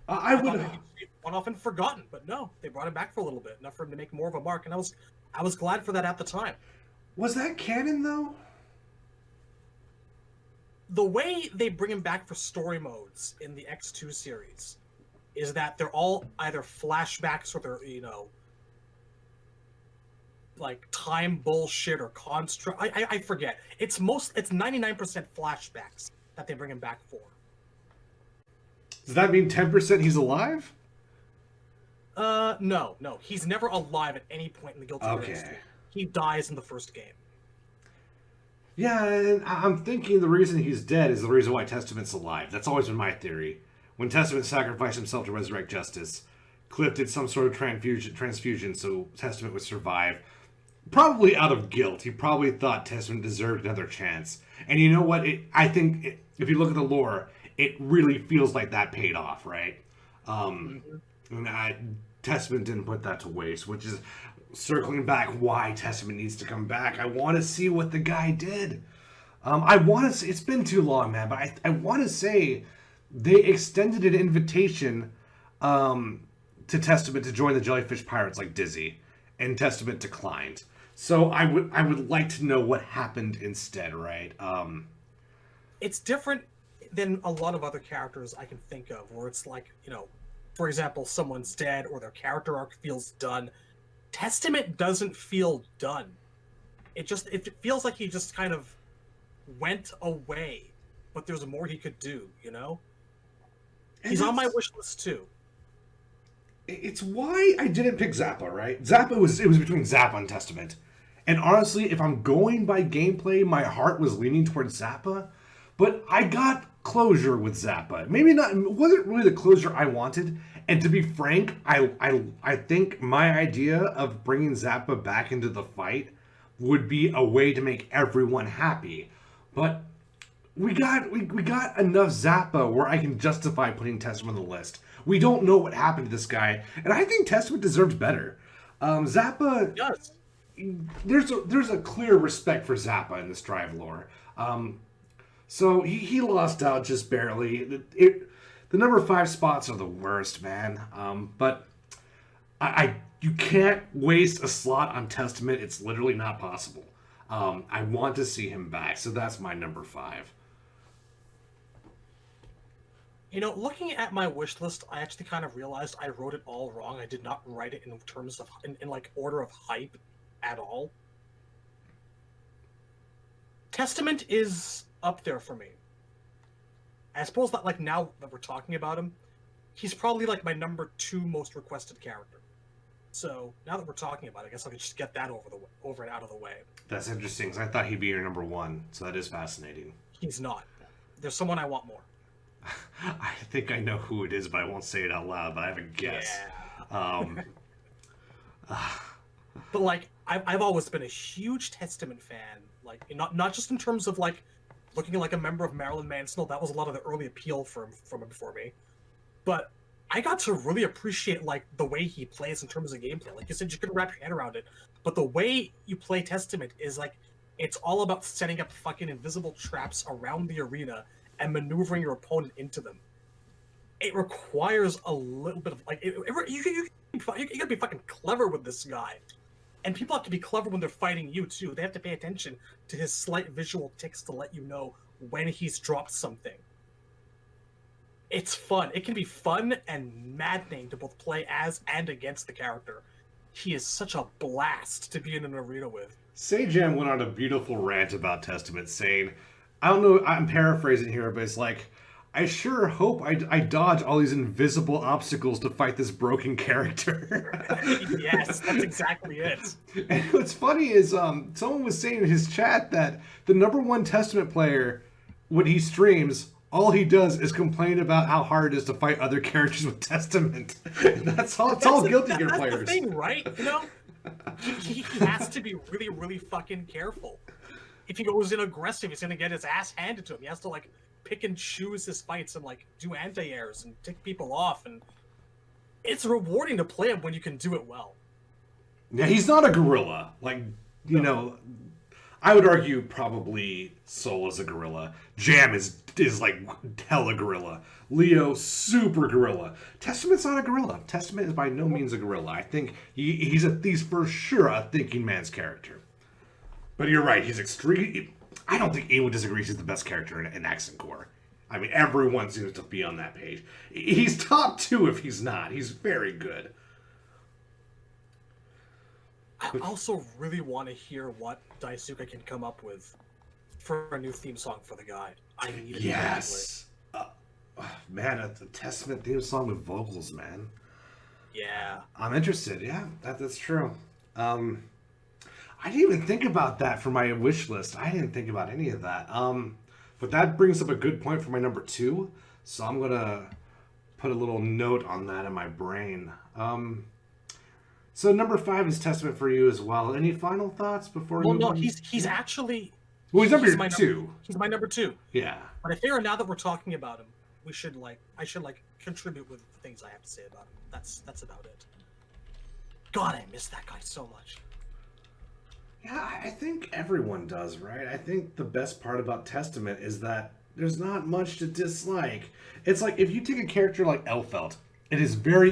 I would have went off and forgotten, but no, they brought him back for a little bit, enough for him to make more of a mark, and I was glad for that at the time. Was that canon though? The way they bring him back for story modes in the X2 series is that they're all either flashbacks or they're, you know, like time bullshit or construct. I forget. It's 99% flashbacks that they bring him back for. Does that mean 10% he's alive? No. He's never alive at any point in the Guilty Gear history. He dies in the first game. Yeah, and I'm thinking the reason he's dead is the reason why Testament's alive. That's always been my theory. When Testament sacrificed himself to resurrect Justice, Cliff did some sort of transfusion so Testament would survive. Probably out of guilt. He probably thought Testament deserved another chance. And you know what? I think if you look at the lore, it really feels like that paid off, right? And Testament didn't put that to waste, which is circling back why Testament needs to come back. I want to see what the guy did. I want to say, it's been too long, man, but I want to say they extended an invitation to Testament to join the Jellyfish Pirates like Dizzy, and Testament declined. So I would like to know what happened instead, right? It's different than a lot of other characters I can think of, where it's like, you know, for example, someone's dead or their character arc feels done. Testament doesn't feel done. It feels like he just kind of went away but there's more he could do, you know? And He's on my wish list too. It's why I didn't pick Zappa, right? It was between Zappa and Testament. And honestly, if I'm going by gameplay, my heart was leaning towards Zappa, but I got closure with Zappa. Maybe not, it wasn't really the closure I wanted. And to be frank, I think my idea of bringing Zappa back into the fight would be a way to make everyone happy. But we got enough Zappa where I can justify putting Testament on the list. We don't know what happened to this guy, and I think Testament deserves better. Zappa, Yes. there's a clear respect for Zappa in this Drive lore. So he lost out just barely. The number 5 spots are the worst, man. But you can't waste a slot on Testament. It's literally not possible. I want to see him back, so that's my number 5. You know, looking at my wish list, I actually kind of realized I wrote it all wrong. I did not write it in terms of in like order of hype at all. Testament is up there for me. I suppose that like now that we're talking about him, he's probably like my number 2 most requested character. So now that we're talking about it, I guess I could just get that over and out of the way. That's interesting, because I thought he'd be your number 1, so that is fascinating. He's not. There's someone I want more. I think I know who it is, but I won't say it out loud, but I have a guess. Yeah. But like, I've always been a huge Testament fan. Like, not just in terms of like looking like a member of Marilyn Manson. That was a lot of the early appeal from him for me. But I got to really appreciate like the way he plays in terms of gameplay. Like you said, you couldn't wrap your head around it, but the way you play Testament is like it's all about setting up fucking invisible traps around the arena and maneuvering your opponent into them. It requires a little bit of like you gotta be fucking clever with this guy, and people have to be clever when they're fighting you too. They have to pay attention to his slight visual tics to let you know when he's dropped something. It's fun. It can be fun and maddening to both play as and against the character. He is such a blast to be in an arena with. Sajam went on a beautiful rant about Testament, saying, I don't know, I'm paraphrasing here, but it's like, I sure hope I dodge all these invisible obstacles to fight this broken character. Yes, that's exactly it. And what's funny is someone was saying in his chat that the number 1 Testament player, when he streams, all he does is complain about how hard it is to fight other characters with Testament. That's all Guilty Gear players. That's the thing, right? You know, he has to be really, really fucking careful. If he goes in aggressive, he's gonna get his ass handed to him. He has to like pick and choose his fights and like do anti-airs and tick people off, and it's rewarding to play him when you can do it well. Yeah, he's not a gorilla. Like, you know, I would argue probably Soul is a gorilla. Jam is like hella gorilla. Leo, super gorilla. Testament's not a gorilla. Testament is by no means a gorilla. I think he's for sure a thinking man's character. But you're right, he's extreme. I don't think anyone disagrees he's the best character in Accent Core. I mean, everyone seems to be on that page. He's top 2 if he's not. He's very good. I also really want to hear what Daisuke can come up with for a new theme song for the guy. I need it. Yes. Man, a Testament theme song with vocals, man. Yeah. I'm interested. Yeah, that's true. I didn't even think about that for my wish list. I didn't think about any of that. But that brings up a good point for my number 2. So I'm gonna put a little note on that in my brain. So number 5 is Testament for you as well. Any final thoughts before? Well, no, he's actually. Well, he's number my 2. He's my number 2. Yeah. But I figure now that we're talking about him, I should contribute with the things I have to say about him. That's about it. God, I miss that guy so much. Yeah, I think everyone does, right? I think the best part about Testament is that there's not much to dislike. It's like if you take a character like Elfelt, it is very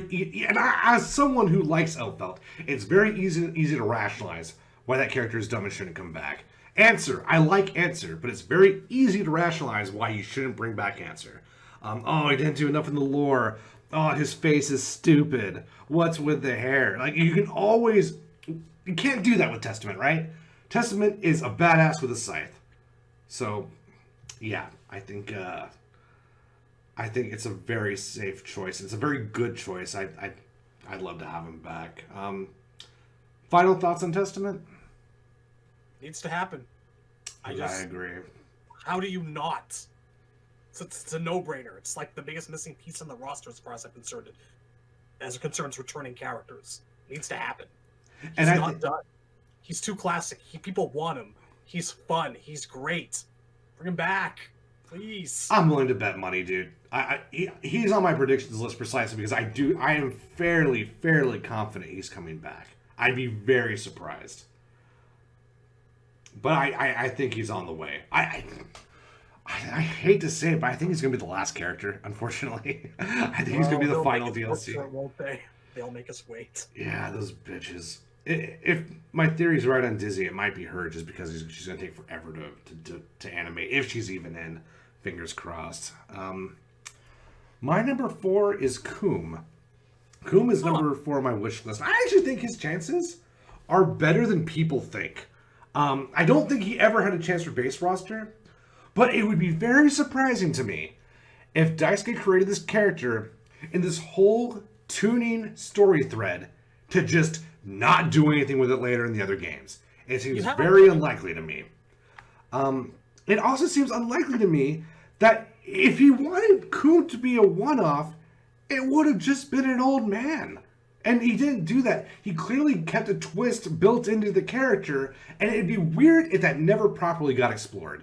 and as someone who likes Elfelt, it's very easy to rationalize why that character is dumb and shouldn't come back. Answer, I like Answer, but it's very easy to rationalize why you shouldn't bring back Answer. Oh, he didn't do enough in the lore. Oh, his face is stupid. What's with the hair? Like, you can't do that with Testament, right? Testament is a badass with a scythe. So, Yeah, I think it's a very safe choice. It's a very good choice. I'd love to have him back. Final thoughts on Testament? Needs to happen. I agree. How do you not? It's a no-brainer. It's like the biggest missing piece in the roster as far as I'm concerned, as it concerns returning characters. It needs to happen. He's not done. He's too classic. People want him. He's fun. He's great. Bring him back, please. I'm willing to bet money, dude. He's on my predictions list precisely because I am fairly confident he's coming back. I'd be very surprised. But I think he's on the way. I hate to say it, but I think he's going to be the last character, unfortunately. I think he's going to be the final DLC. Won't they? They'll make us wait. Yeah, those bitches. If my theory's right on Dizzy, it might be her just because she's going to take forever to animate, if she's even in. Fingers crossed. My number 4 is Coom. Coom is number 4 on my wish list. I actually think his chances are better than people think. I don't think he ever had a chance for base roster, but it would be very surprising to me if Daisuke created this character in this whole tuning story thread to just not do anything with it later in the other games. It seems very unlikely to me. It also seems unlikely to me that if he wanted Coom to be a one-off, it would have just been an old man. And he didn't do that. He clearly kept a twist built into the character, and it'd be weird if that never properly got explored.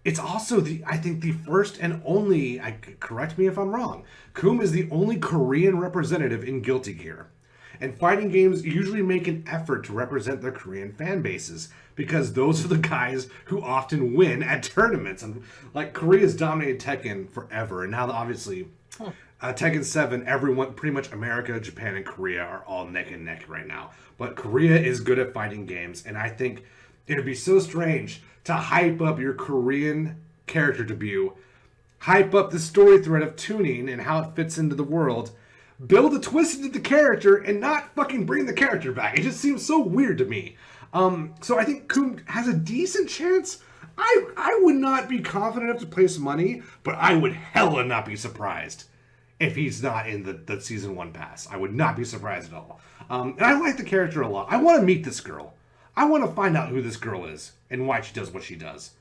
It's also, I think, the first and only, correct me if I'm wrong, Coom is the only Korean representative in Guilty Gear. And fighting games usually make an effort to represent their Korean fan bases, because those are the guys who often win at tournaments. And like, Korea's dominated Tekken forever, and now obviously Tekken 7, everyone, pretty much America, Japan, and Korea are all neck and neck right now. But Korea is good at fighting games, and I think it would be so strange to hype up your Korean character debut, hype up the story thread of tuning and how it fits into the world, build a twist into the character, and not fucking bring the character back. It just seems so weird to me. So I think Coom has a decent chance. I would not be confident enough to place money, but I would hella not be surprised if he's not in the Season 1 pass. I would not be surprised at all. And I like the character a lot. I want to meet this girl. I want to find out who this girl is and why she does what she does.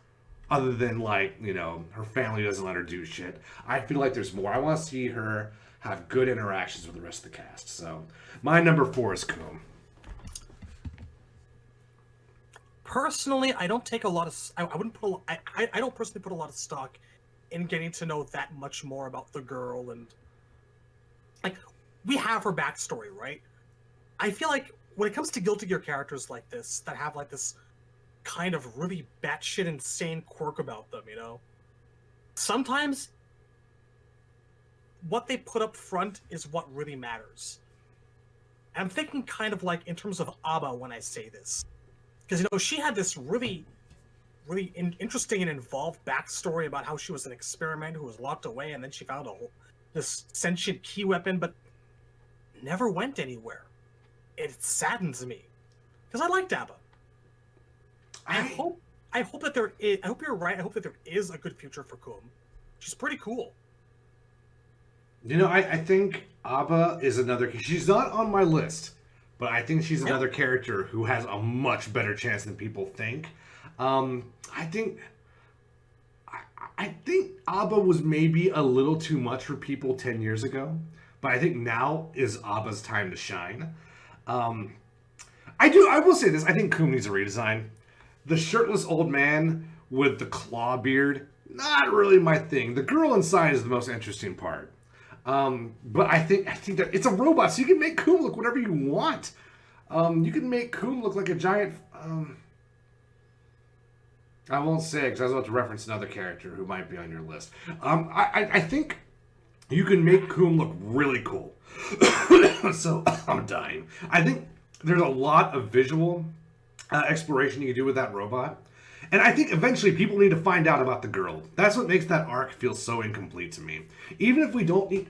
Other than, like, you know, her family doesn't let her do shit. I feel like there's more. I want to see her have good interactions with the rest of the cast. So, my number 4 is Coom. Personally, I don't take a lot of... I wouldn't put I don't personally put a lot of stock in getting to know that much more about the girl. And, like, we have her backstory, right? I feel like when it comes to Guilty Gear characters like this, that have, like, this kind of really batshit insane quirk about them, you know? Sometimes what they put up front is what really matters. I'm thinking kind of like in terms of Abba when I say this. Because, you know, she had this really interesting and involved backstory about how she was an experiment who was locked away, and then she found this sentient key weapon, but never went anywhere. It saddens me. Because I liked Abba. I hope that there is... I hope you're right. I hope that there is a good future for Coom. She's pretty cool. You know, I think Abba is another... She's not on my list, but I think she's another character who has a much better chance than people think. I think Abba was maybe a little too much for people 10 years ago, but I think now is Abba's time to shine. I will say this, I think Coom needs a redesign. The shirtless old man with the claw beard, not really my thing. The girl inside is the most interesting part. But I think that it's a robot, so you can make Coom look whatever you want. You can make Coom look like a giant... I won't say it because I was about to reference another character who might be on your list. I think you can make Coom look really cool. So, I'm dying. I think there's a lot of visual exploration you can do with that robot. And I think eventually people need to find out about the girl. That's what makes that arc feel so incomplete to me. Even if we don't need...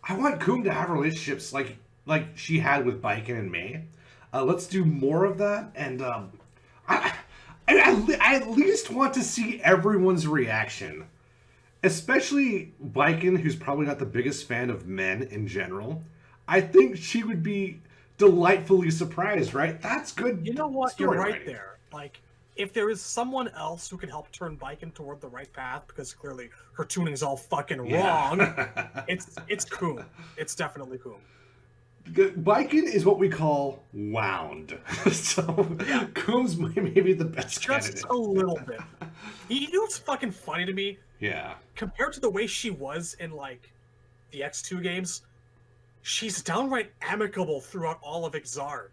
I want Coom to have relationships like she had with Baiken and Mei. Let's do more of that. And I I at least want to see everyone's reaction. Especially Biken, who's probably not the biggest fan of men in general. I think she would be delightfully surprised, right? That's good. You know what? You're right writing. there. Like, if there is someone else who can help turn Biken toward the right path, because clearly her tuning's all fucking wrong, it's Coom. It's definitely Coom. Biken is what we call wound. So Yeah. Coom's maybe the best Just candidate. a little bit. You know what's fucking funny to me? Yeah. Compared to the way she was in, like, the X2 games, she's downright amicable throughout all of Exard.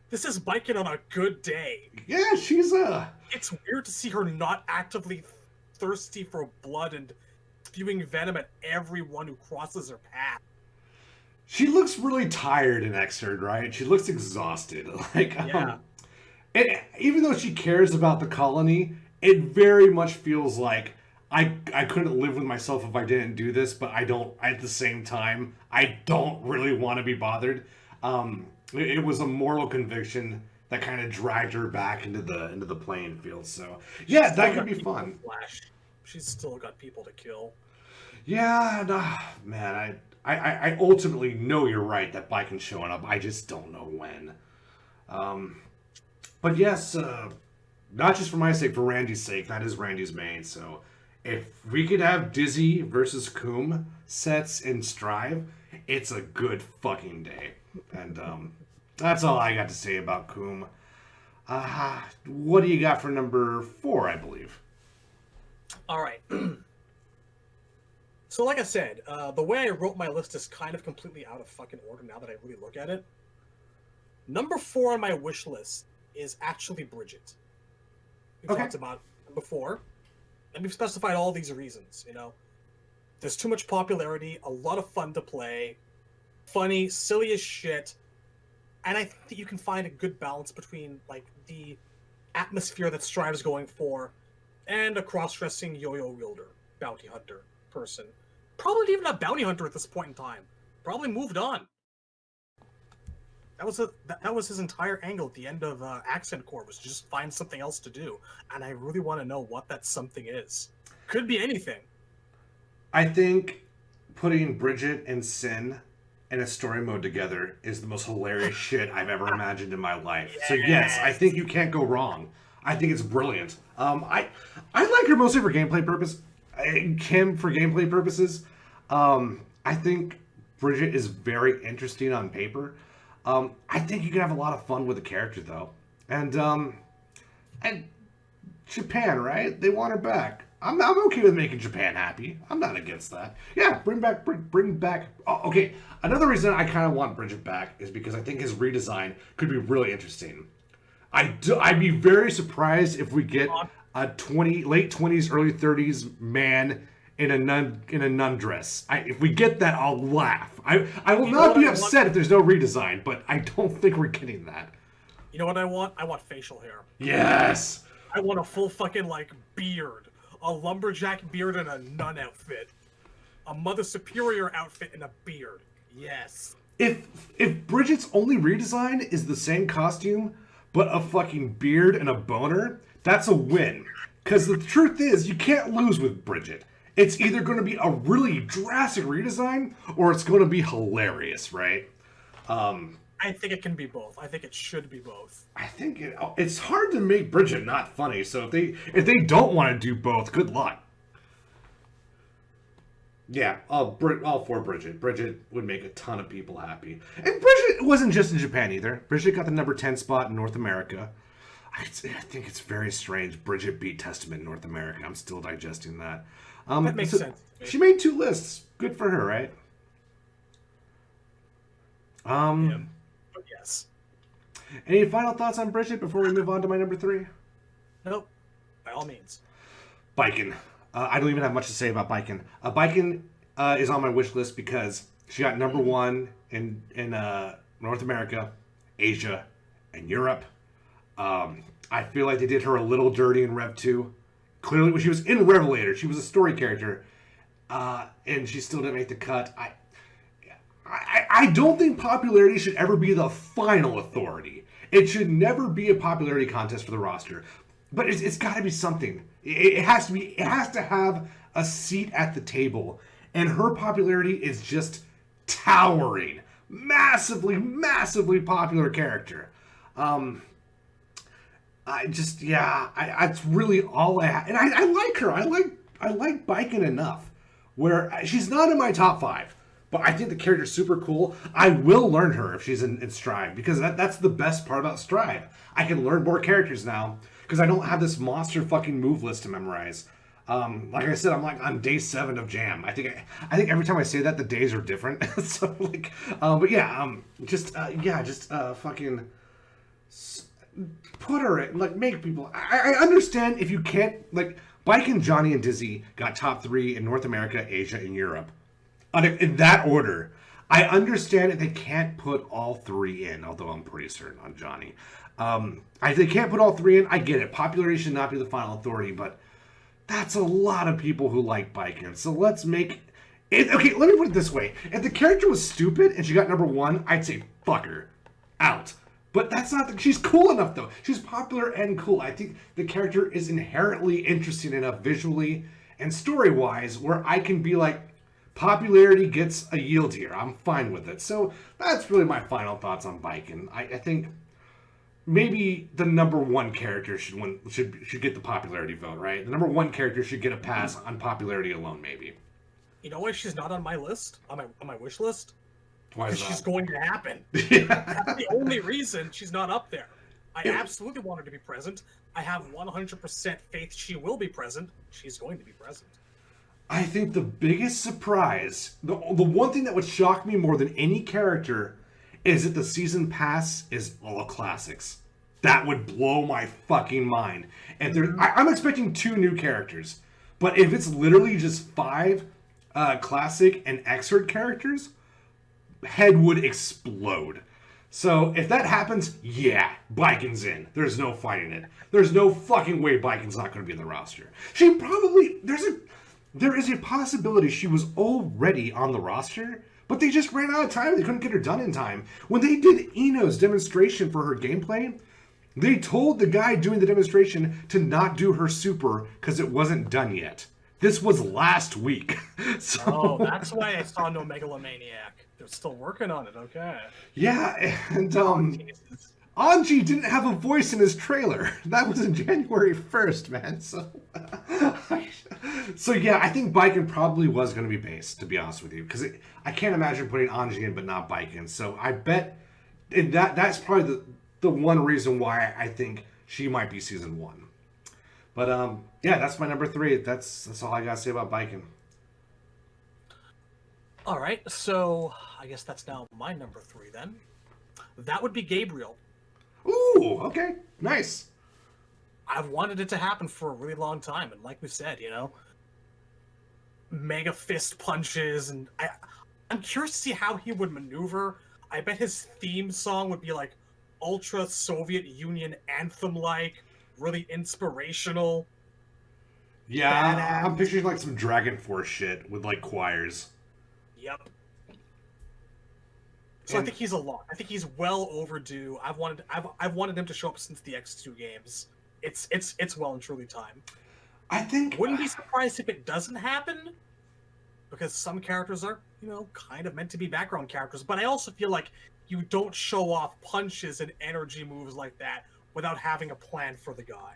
This is Biken on a good day. Yeah, she's It's weird to see her not actively thirsty for blood and spewing venom at everyone who crosses her path. She looks really tired in Exard, right? She looks exhausted. Like, Yeah. and even though she cares about the colony, it very much feels like I couldn't live with myself if I didn't do this, but I don't. At the same time, I don't really want to be bothered. It was a moral conviction that kind of dragged her back into the playing field. So yeah, that could be fun. Flash. She's still got people to kill. Yeah, nah, man, I ultimately know you're right that Biken's showing up. I just don't know when. But yes, not just for my sake, for Randy's sake. That is Randy's main. So if we could have Dizzy versus Coom sets in Strive, it's a good fucking day. And that's all I got to say about Coom. What do you got for number 4, I believe? All right. So like I said, the way I wrote my list is kind of completely out of fucking order now that I really look at it. Number 4 on my wish list is actually Bridget. We talked about it before, and we've specified all these reasons, you know. There's too much popularity, a lot of fun to play, funny, silly as shit, and I think that you can find a good balance between, like, the atmosphere that Strive's going for and a cross-dressing yo-yo wielder, bounty hunter person. Probably even a bounty hunter at this point in time. Probably moved on. That was his entire angle at the end of Accent Core, was just find something else to do. And I really want to know what that something is. Could be anything. I think putting Bridget and Sin in a story mode together is the most hilarious shit I've ever imagined in my life. So yes, I think you can't go wrong. I think it's brilliant. I like her mostly for gameplay purposes. I think Bridget is very interesting on paper. I think you can have a lot of fun with the character though, and Japan, right? They want her back. I'm okay with making Japan happy. I'm not against that. Yeah, bring back. Oh, okay, another reason I kind of want Bridget back is because I think his redesign could be really interesting. I'd be very surprised if we get a late 20s, early 30s man in a nun dress. If we get that, I'll laugh. I will not be upset if there's no redesign, but I don't think we're getting that. You know what I want? I want facial hair. Yes. I want a full fucking, like, beard. A lumberjack beard and a nun outfit. A Mother Superior outfit and a beard. Yes. If Bridget's only redesign is the same costume, but a fucking beard and a boner, that's a win. Because the truth is, you can't lose with Bridget. It's either going to be a really drastic redesign, or it's going to be hilarious, right? I think it can be both. I think it should be both. I think it's hard to make Bridget not funny. So if they don't want to do both, good luck. Yeah, all for Bridget. Bridget would make a ton of people happy. And Bridget wasn't just in Japan either. Bridget got the number 10 spot in North America. I think it's very strange. Bridget beat Testament in North America. I'm still digesting that. That makes sense. She made 2 lists. Good for her, right? Yeah. But yes. Any final thoughts on Bridget before we move on to my number 3? Nope. By all means. Biken. I don't even have much to say about Biken. Biken is on my wish list because she got number 1 in North America, Asia, and Europe. I feel like they did her a little dirty in Rev 2. Clearly, when she was in Revelator, she was a story character, and she still didn't make the cut. I don't think popularity should ever be the final authority. It should never be a popularity contest for the roster. but it's got to be something. It has to be. It has to have a seat at the table, and her popularity is just towering, massively, massively popular character. I just that's really all I have, and I like her. I like Biken enough where she's not in my top 5. But I think the character's super cool. I will learn her if she's in Strive, because that's the best part about Strive. I can learn more characters now because I don't have this monster fucking move list to memorize. Like I said, I'm like on day 7 of Jam. I think every time I say that, the days are different. So like, but yeah, just fucking put her in, like, make people. I understand if you can't, like, Bike and Johnny and Dizzy got top 3 in North America, Asia, and Europe. In that order. I understand that they can't put all 3 in, although I'm pretty certain on Johnny. If they can't put all 3 in, I get it. Popularity should not be the final authority, but that's a lot of people who like Biken. So let's make it. Okay, let me put it this way. If the character was stupid and she got number 1, I'd say fuck her. Out. But that's not she's cool enough, though. She's popular and cool. I think the character is inherently interesting enough visually and story-wise where I can be like, popularity gets a yield here. I'm fine with it. So that's really my final thoughts on Biken. I think maybe the number 1 character should get the popularity vote, right? The number 1 character should get a pass on popularity alone, maybe. You know why she's not on my list? On my wish list? Why is that? She's going to happen. Yeah. That's the only reason she's not up there. I absolutely want her to be present. I have 100% faith she will be present. She's going to be present. I think the biggest surprise, the one thing that would shock me more than any character, is that the season pass is all classics. That would blow my fucking mind. And I'm expecting 2 new characters, but if it's literally just 5 classic and excerpt characters, head would explode. So if that happens, yeah, Biken's in. There's no fighting it. There's no fucking way Biken's not going to be in the roster. She probably there is a possibility she was already on the roster, but they just ran out of time. They couldn't get her done in time. When they did Eno's demonstration for her gameplay, they told the guy doing the demonstration to not do her super because it wasn't done yet. This was last week. So, that's why I saw no Megalomaniac. They're still working on it, okay. Yeah, and Anji didn't have a voice in his trailer. That was in January 1st, man. So yeah, I think Biken probably was going to be based, to be honest with you, because I can't imagine putting Anji in but not Biken. So I bet that's probably the one reason why I think she might be season 1. But yeah, that's my number 3. That's all I gotta say about Biken. All right, so I guess that's now my number 3 then. That would be Gabriel. Ooh, okay, nice. I've wanted it to happen for a really long time, and like we said, mega fist punches, and I'm curious to see how he would maneuver. I bet his theme song would be like ultra Soviet Union anthem-like, really inspirational. Yeah, badass. I'm picturing like some Dragon Force shit with like choirs. Yep. So I think he's a lot. I think he's well overdue. I've wanted him to show up since the X2 games. It's well and truly time. I think Wouldn't be surprised if it doesn't happen, because some characters are, kind of meant to be background characters. But I also feel like you don't show off punches and energy moves like that without having a plan for the guy.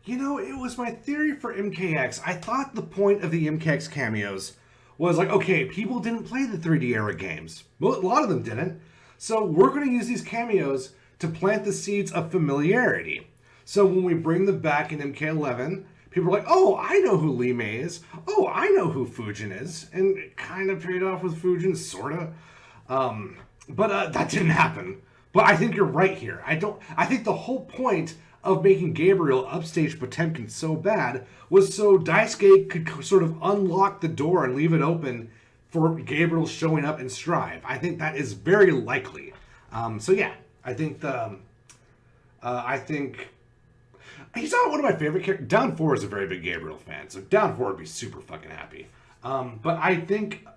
it was my theory for MKX. I thought the point of the MKX cameos was like, okay, people didn't play the 3D era games. Well, a lot of them didn't. So we're going to use these cameos to plant the seeds of familiarity. So when we bring them back in MK11, people are like, oh, I know who Li Mei is. Oh, I know who Fujin is. And it kind of paid off with Fujin, sort of. But that didn't happen. But I think you're right here. I think the whole point of making Gabriel upstage Potemkin so bad was so Daisuke could sort of unlock the door and leave it open for Gabriel showing up in Strive. I think that is very likely. So yeah, I think he's not one of my favorite characters. Down 4 is a very big Gabriel fan, so Down 4 would be super fucking happy. But I think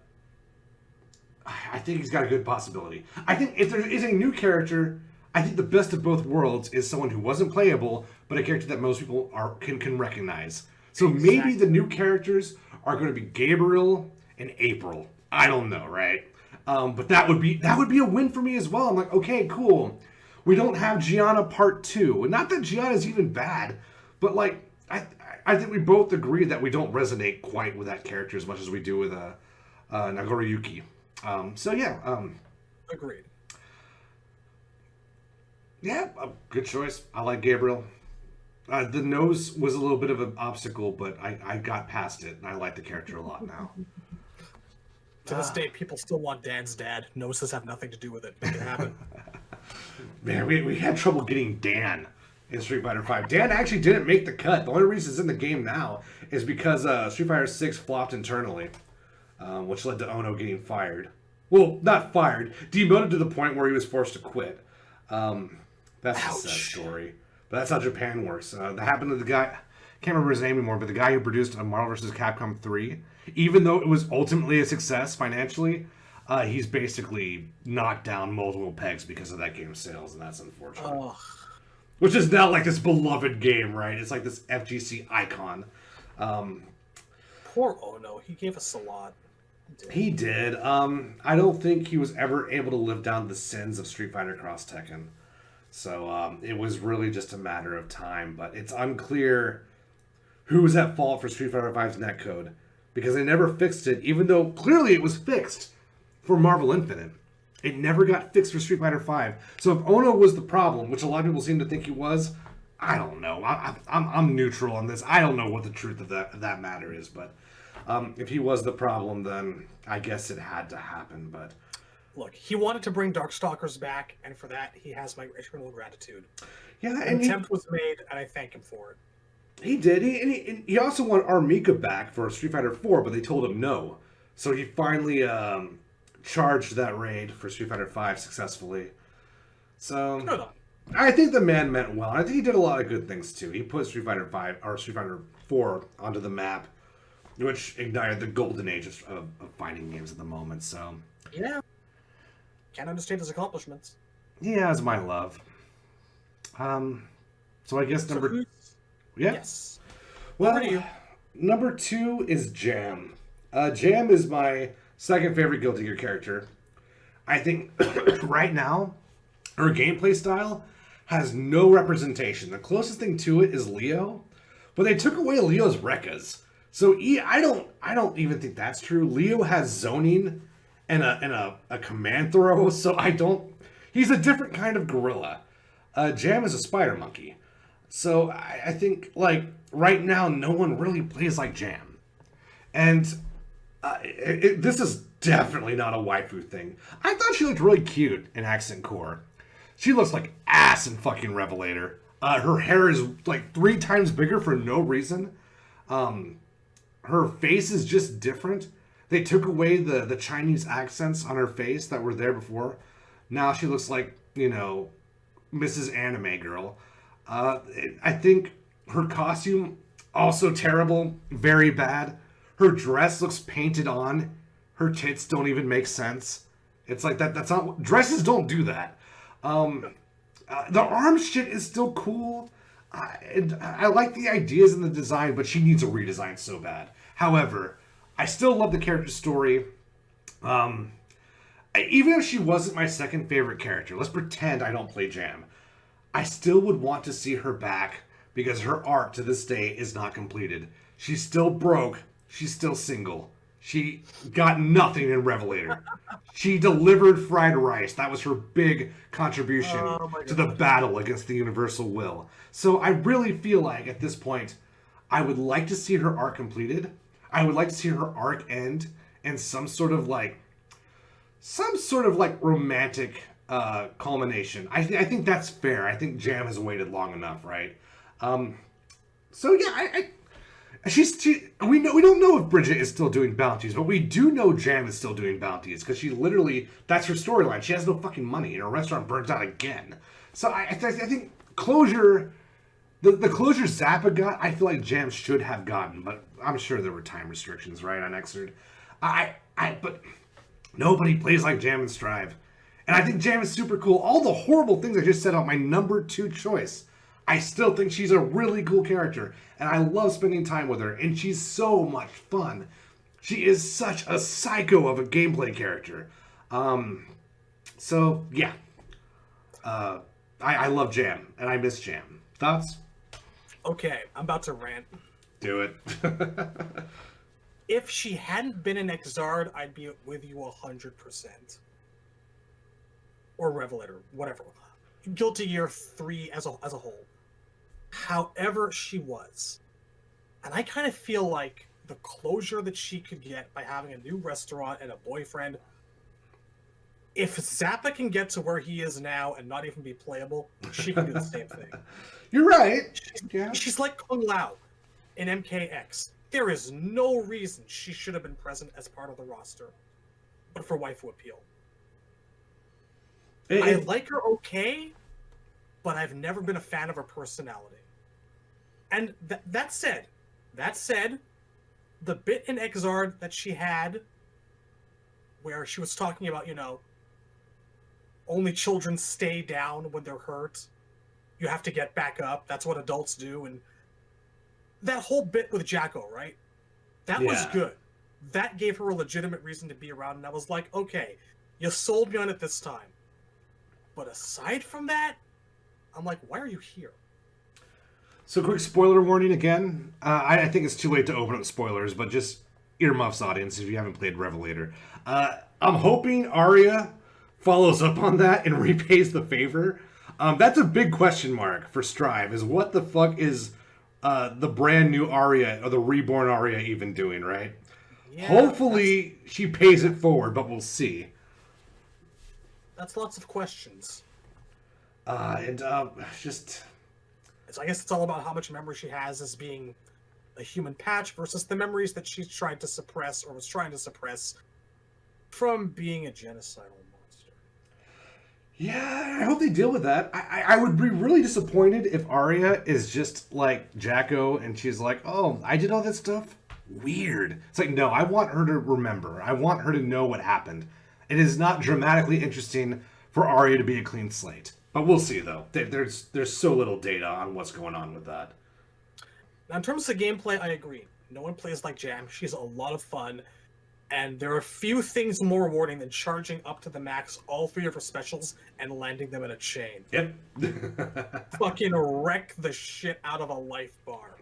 he's got a good possibility. I think if there is a new character, I think the best of both worlds is someone who wasn't playable, but a character that most people can recognize. So maybe the new characters are going to be Gabriel and April. I don't know, right? But that would be a win for me as well. I'm like, okay, cool. We don't have Gianna Part 2. And not that Gianna's even bad, but like I think we both agree that we don't resonate quite with that character as much as we do with Nagoriyuki. So yeah. Agreed. Yeah, good choice. I like Gabriel. The nose was a little bit of an obstacle, but I got past it, and I like the character a lot now. To this day, people still want Dan's dad. Noses have nothing to do with it. Make it happen. Man, we had trouble getting Dan in Street Fighter V. Dan actually didn't make the cut. The only reason it's in the game now is because Street Fighter 6 flopped internally, which led to Ono getting fired. Well, not fired, demoted to the point where he was forced to quit. That's a sad story. But that's how Japan works. That happened to the guy, I can't remember his name anymore, but the guy who produced Marvel vs. Capcom 3, even though it was ultimately a success financially, he's basically knocked down multiple pegs because of that game's sales, and that's unfortunate. Oh. Which is now like this beloved game, right? It's like this FGC icon. Poor Ono, he gave us a lot. He did. I don't think he was ever able to live down the sins of Street Fighter Cross Tekken. So it was really just a matter of time. But it's unclear who was at fault for Street Fighter V's netcode, because they never fixed it, even though clearly it was fixed for Marvel Infinite. It never got fixed for Street Fighter V. So if Ono was the problem, which a lot of people seem to think he was, I don't know. I'm neutral on this. I don't know what the truth of that matter is, but if he was the problem, then I guess it had to happen. But look, he wanted to bring Darkstalkers back, and for that, he has my eternal gratitude. Yeah, and Temp was made, and I thank him for it. He did. He also wanted Armika back for Street Fighter 4, but they told him no. So he finally charged that raid for Street Fighter 5 successfully. So I think the man meant well. I think he did a lot of good things too. He put Street Fighter 5 or Street Fighter 4 onto the map, which ignited the golden age of fighting games at the moment. So yeah, can't understate his accomplishments. He has my love. So I guess yes. Well, number 2 is Jam. Jam is my second favorite Guilty Gear character. I think right now her gameplay style has no representation. The closest thing to it is Leo, but they took away Leo's Rekkas. So I don't even think that's true. Leo has zoning and a command throw, so he's a different kind of gorilla. Jam is a spider monkey. So I think like right now no one really plays like Jam. And this is definitely not a waifu thing. I thought she looked really cute in Accent Core. She looks like ass in fucking Revelator. Her hair is like 3 times bigger for no reason. Her face is just different. They took away the Chinese accents on her face that were there before. Now she looks like, Mrs. Anime Girl. I think her costume, also terrible, very bad. Her dress looks painted on. Her tits don't even make sense. It's like that's not... Dresses don't do that. The arm shit is still cool. I like the ideas and the design, but she needs a redesign so bad. However, I still love the character story. Even if she wasn't my second favorite character, let's pretend I don't play Jam, I still would want to see her back because her arc to this day is not completed. She's still broke. She's still single. She got nothing in Revelator. She delivered fried rice. That was her big contribution to the battle against the Universal Will. So I really feel like at this point, I would like to see her arc completed. I would like to see her arc end in some sort of like romantic culmination. I think that's fair. I think Jam has waited long enough, right? So yeah, we don't know if Bridget is still doing bounties, but we do know Jam is still doing bounties because she literally, that's her storyline. She has no fucking money and her restaurant burns out again. So I think closure, the closure Zappa got, I feel like Jam should have gotten, but I'm sure there were time restrictions, right, on Xrd. But nobody plays like Jam and Strive. And I think Jam is super cool. All the horrible things I just said about my number 2 choice, I still think she's a really cool character. And I love spending time with her. And she's so much fun. She is such a psycho of a gameplay character. So, yeah. I love Jam. And I miss Jam. Thoughts? Okay, I'm about to rant. Do it. If she hadn't been an Exard, I'd be with you 100%. Or Revelator, whatever. Guilty Gear 3 as a whole. However she was. And I kind of feel like the closure that she could get by having a new restaurant and a boyfriend, if Zappa can get to where he is now and not even be playable, she can do the same thing. You're right. She's like Kung Lao in MKX. There is no reason she should have been present as part of the roster, but for waifu appeal. I like her okay, but I've never been a fan of her personality. And that said, the bit in Exard that she had, where she was talking about, only children stay down when they're hurt. You have to get back up. That's what adults do. And that whole bit with Jacko, right? That was good. That gave her a legitimate reason to be around. And I was like, okay, you sold me on it this time. But aside from that, I'm like, why are you here? So quick spoiler warning again. I think it's too late to open up spoilers, but just earmuffs, audience, if you haven't played Revelator. I'm hoping Arya follows up on that and repays the favor. That's a big question mark for Strive, is what the fuck is the brand new Arya, or the reborn Arya even doing, right? Yeah, hopefully she pays it forward, but we'll see. That's lots of questions. Just... So I guess it's all about how much memory she has as being a human patch versus the memories that she's tried to suppress, or was trying to suppress, from being a genocidal monster. Yeah, I hope they deal with that. I would be really disappointed if Arya is just like Jacko and she's like, oh, I did all this stuff? Weird. It's like, no, I want her to remember. I want her to know what happened. It is not dramatically interesting for Arya to be a clean slate. But we'll see, though. There's so little data on what's going on with that. Now, in terms of gameplay, I agree. No one plays like Jam. She's a lot of fun. And there are few things more rewarding than charging up to the max all 3 of her specials and landing them in a chain. Yep. Fucking wreck the shit out of a life bar.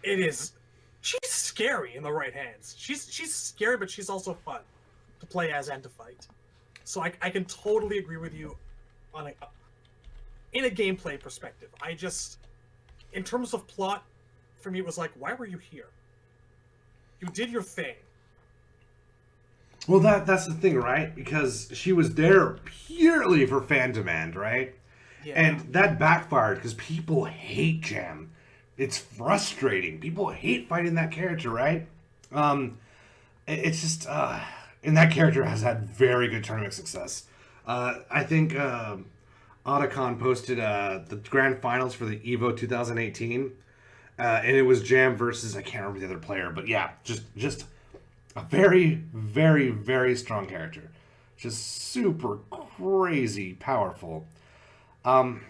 It is... She's scary in the right hands. She's scary, but she's also fun to play as and to fight. So I can totally agree with you on in a gameplay perspective. In terms of plot, for me, it was like, why were you here? You did your thing. Well, that's the thing, right? Because she was there purely for fan demand, right? Yeah. And that backfired because people hate Jam. It's frustrating. People hate fighting that character, right? It's just... and that character has had very good tournament success. I think... Otacon posted the grand finals for the EVO 2018, and it was Jam versus, I can't remember the other player, but yeah, just a very, very, very strong character. Just super crazy powerful. And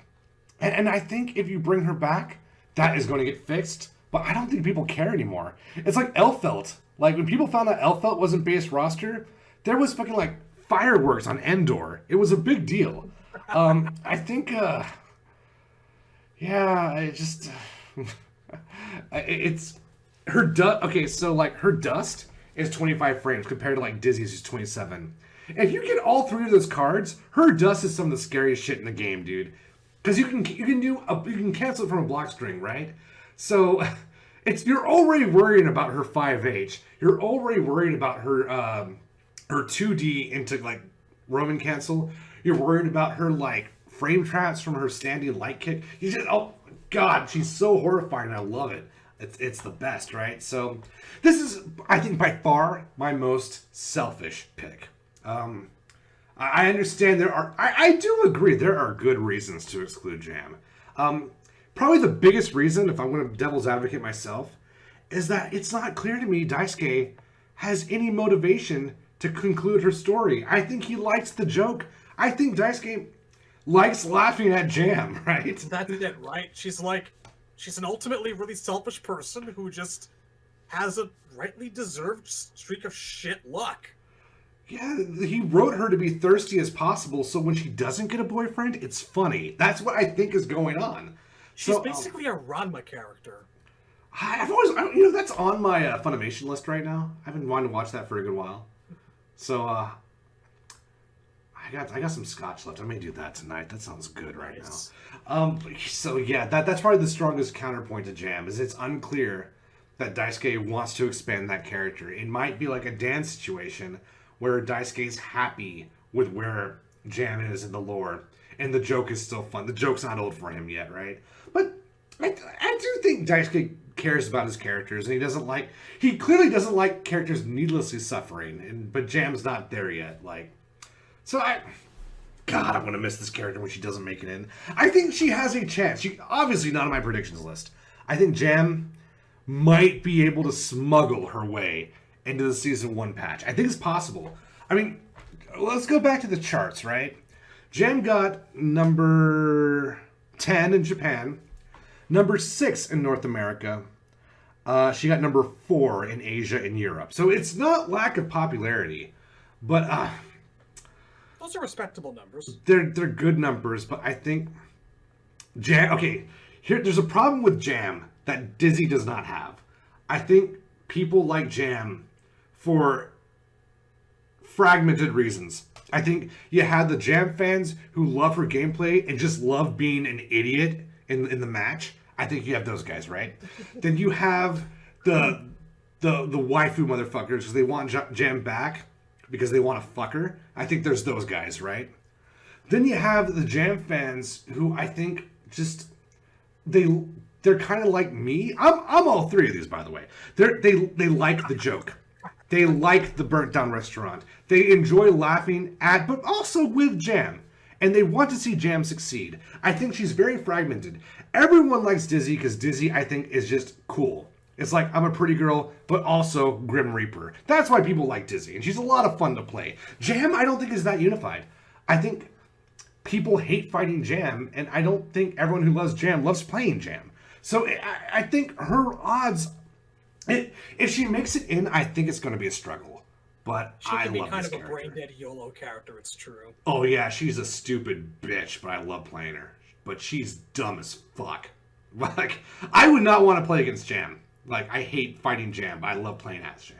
I think if you bring her back, that is going to get fixed, but I don't think people care anymore. It's like Elfelt. Like, when people found out Elfelt wasn't base roster, there was fucking, like, fireworks on Endor. It was a big deal. I think, it's her dust. Okay, so like her dust is 25 frames compared to like Dizzy's is 27. If you get all 3 of those cards, her dust is some of the scariest shit in the game, dude. Because you can cancel it from a block string, right? So you're already worrying about her 5H. You're already worried about her her 2D into like Roman cancel. You're worried about her, like, frame traps from her standing light kick. You just, oh, God, she's so horrifying. I love it. It's the best, right? So, this is, I think, by far my most selfish pick. I understand I do agree there are good reasons to exclude Jam. Probably the biggest reason, if I'm going to devil's advocate myself, is that it's not clear to me Daisuke has any motivation to conclude her story. I think he likes the joke. I think Daisuke likes laughing at Jam, right? That's it, right? She's an ultimately really selfish person who just has a rightly deserved streak of shit luck. Yeah, he wrote her to be thirsty as possible, so when she doesn't get a boyfriend, it's funny. That's what I think is going on. She's basically a Ranma character. I've always, that's on my Funimation list right now. I've been wanting to watch that for a good while. So, I got some scotch left. I may do that tonight. That sounds good right now. So yeah, that's probably the strongest counterpoint to Jam. Is it's unclear that Daisuke wants to expand that character. It might be like a Dan situation where Daisuke's happy with where Jam is in the lore, and the joke is still fun. The joke's not old for him yet, right? But I do think Daisuke cares about his characters, and he clearly doesn't like characters needlessly suffering, but Jam's not there yet. God, I'm gonna miss this character when she doesn't make it in. I think she has a chance. She obviously not on my predictions list. I think Jam might be able to smuggle her way into the season 1 patch. I think it's possible. I mean, let's go back to the charts, right? Jam got number 10 in Japan, number 6 in North America. She got number 4 in Asia and Europe. So it's not lack of popularity, but those are respectable numbers. They're good numbers, but I think Jam. Okay, there's a problem with Jam that Dizzy does not have. I think people like Jam for fragmented reasons. I think you had the Jam fans who love her gameplay and just love being an idiot in the match. I think you have those guys, right? Then you have the waifu motherfuckers because they want Jam back because they want to fuck her. I think there's those guys, right? Then you have the Jam fans who I think just they're kind of like me. I'm all three of these, by the way. They like the joke. They like the burnt down restaurant. They enjoy laughing at, but also with Jam. And they want to see Jam succeed. I think she's very fragmented. Everyone likes Dizzy because Dizzy, I think, is just cool. It's like, I'm a pretty girl, but also Grim Reaper. That's why people like Dizzy. And she's a lot of fun to play. Jam, I don't think is that unified. I think people hate fighting Jam, and I don't think everyone who loves Jam loves playing Jam. So I think her odds, if she makes it in, I think it's going to be a struggle. But she can be love kind this of a character. brain dead YOLO character. It's true. Oh yeah, she's a stupid bitch, but I love playing her. But she's dumb as fuck. Like, I would not want to play against Jam. Like, I hate fighting Jam, but I love playing as Jam.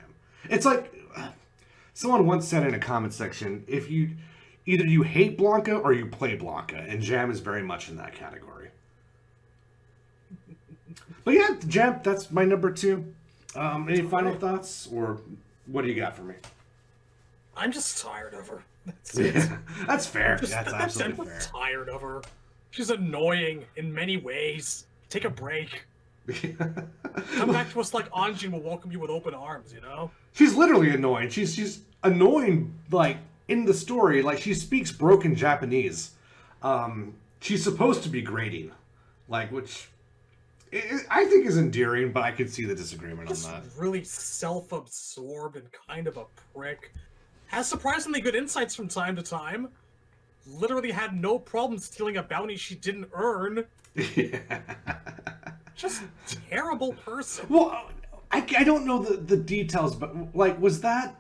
It's like someone once said in a comment section, if you either you hate Blanca or you play Blanca, and Jam is very much in that category. But yeah, Jam, that's my number 2. Any final thoughts, or what do you got for me? I'm just tired of her. That's fair. That's I'm absolutely fair. tired of her. She's annoying in many ways. Take a break. Come back to us like Anji will welcome you with open arms, you know? She's literally annoying. She's annoying, like, in the story. Like, she speaks broken Japanese. She's supposed to be grating. Like, which I think is endearing, but I could see the disagreement on that. Really self-absorbed and kind of a prick. Has surprisingly good insights from time to time. Literally had no problem stealing a bounty she didn't earn. Yeah. Just terrible person. Well, I don't know the details, but like, was that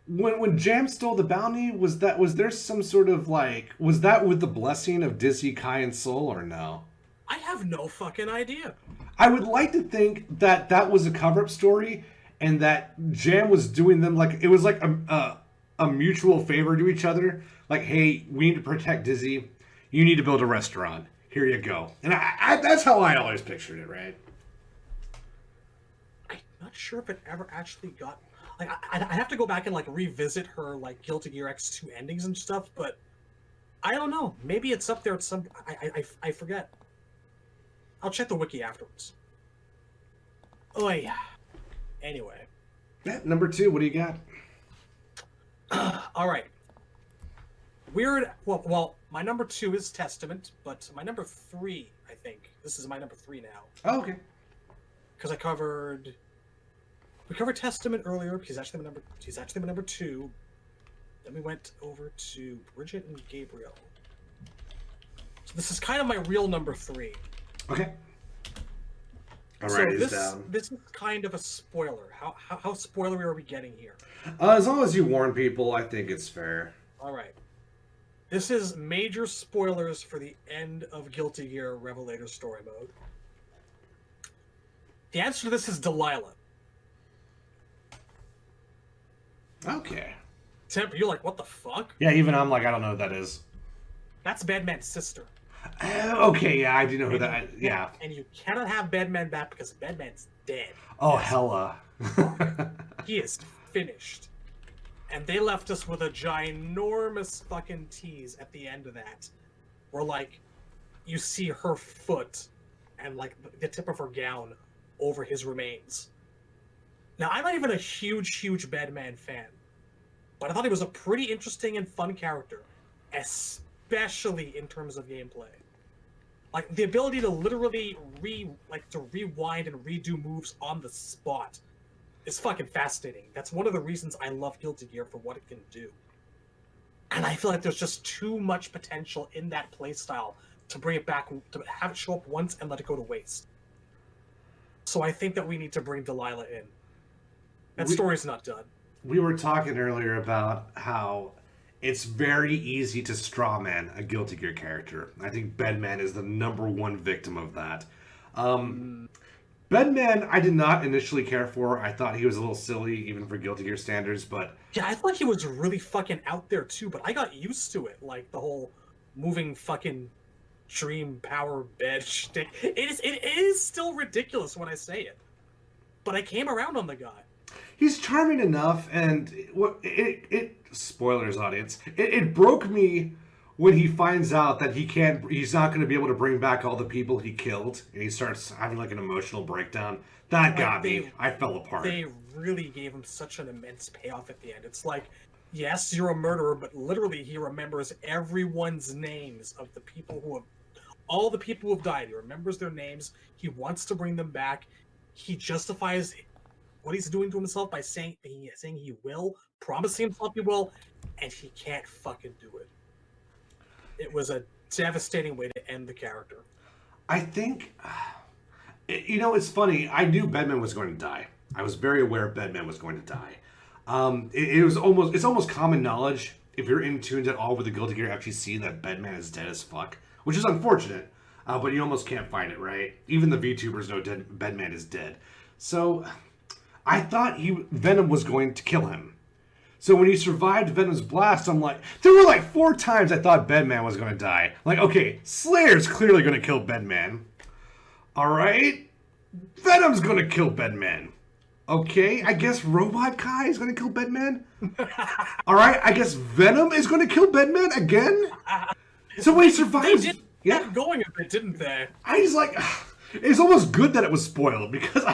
when Jam stole the bounty? Was there some sort of like, was that with the blessing of Dizzy, Kai, and Soul, or no? I have no fucking idea. I would like to think that was a cover-up story, and that Jam was doing them like it was like a mutual favor to each other. Like, hey, we need to protect Dizzy. You need to build a restaurant. Here you go. And I that's how I always pictured it, right? I'm not sure if it ever actually got... Like, I have to go back and, like, revisit her, like, Guilty Gear X2 endings and stuff, but I don't know. Maybe it's up there at some... I forget. I'll check the wiki afterwards. Oh, yeah. Anyway. Yeah, number 2, what do you got? All right. Weird. Well, my number 2 is Testament, but my number 3, I think. This is my number 3 now. Oh, okay. Because we covered Testament earlier. He's actually my number 2. Then we went over to Bridget and Gabriel. So this is kind of my real number 3. Okay. All So right, he's this down. this is kind of a spoiler. How spoilery are we getting here? As long as you warn people, I think it's fair. All right. This is major spoilers for the end of Guilty Gear Revelator story mode. The answer to this is Delilah. Okay. Temp, you're like, what the fuck? Yeah, even I'm like, I don't know who that is. That's Badman's sister. Okay, yeah, I do know who that. Yeah. And you cannot have Badman back because Badman's dead. Oh, hella. He is finished. And they left us with a ginormous fucking tease at the end of that. Where, like, you see her foot and, like, the tip of her gown over his remains. Now, I'm not even a huge Badman fan. But I thought he was a pretty interesting and fun character. Especially in terms of gameplay. Like, the ability to literally rewind and redo moves on the spot is fucking fascinating. That's one of the reasons I love Guilty Gear for what it can do. And I feel like there's just too much potential in that playstyle to bring it back, to have it show up once and let it go to waste. So I think that we need to bring Delilah in. That story's not done. We were talking earlier about how it's very easy to strawman a Guilty Gear character. I think Bedman is the #1 victim of that. Bedman, I did not initially care for. I thought he was a little silly, even for Guilty Gear standards, but... Yeah, I thought he was really fucking out there, too, but I got used to it. Like, the whole moving fucking dream power bed shtick. It is still ridiculous when I say it. But I came around on the guy. He's charming enough, and spoilers, audience. It broke me when he finds out that he's not going to be able to bring back all the people he killed, and he starts having like an emotional breakdown. That got me. I fell apart. They really gave him such an immense payoff at the end. It's like, yes, you're a murderer, but literally he remembers everyone's names of the people all the people who have died. He remembers their names. He wants to bring them back. He justifies what he's doing to himself by saying he will, promising himself he will, and he can't fucking do it. It was a devastating way to end the character. I think, it's funny. I knew Bedman was going to die. I was very aware Bedman was going to die. It's almost common knowledge, if you're in tuned at all with the Guilty Gear, actually see that Bedman is dead as fuck, which is unfortunate, but you almost can't find it, right? Even the VTubers know Bedman is dead. So I thought Venom was going to kill him. So when he survived Venom's blast, I'm like, there were like 4 times I thought Bedman was going to die. Like, okay, Slayer's clearly going to kill Bedman. All right, Venom's going to kill Bedman. Okay, I guess Robot Kai is going to kill Bedman. All right, I guess Venom is going to kill Bedman again. So when he survives, they did get going a bit, didn't they? I was like, it's almost good that it was spoiled because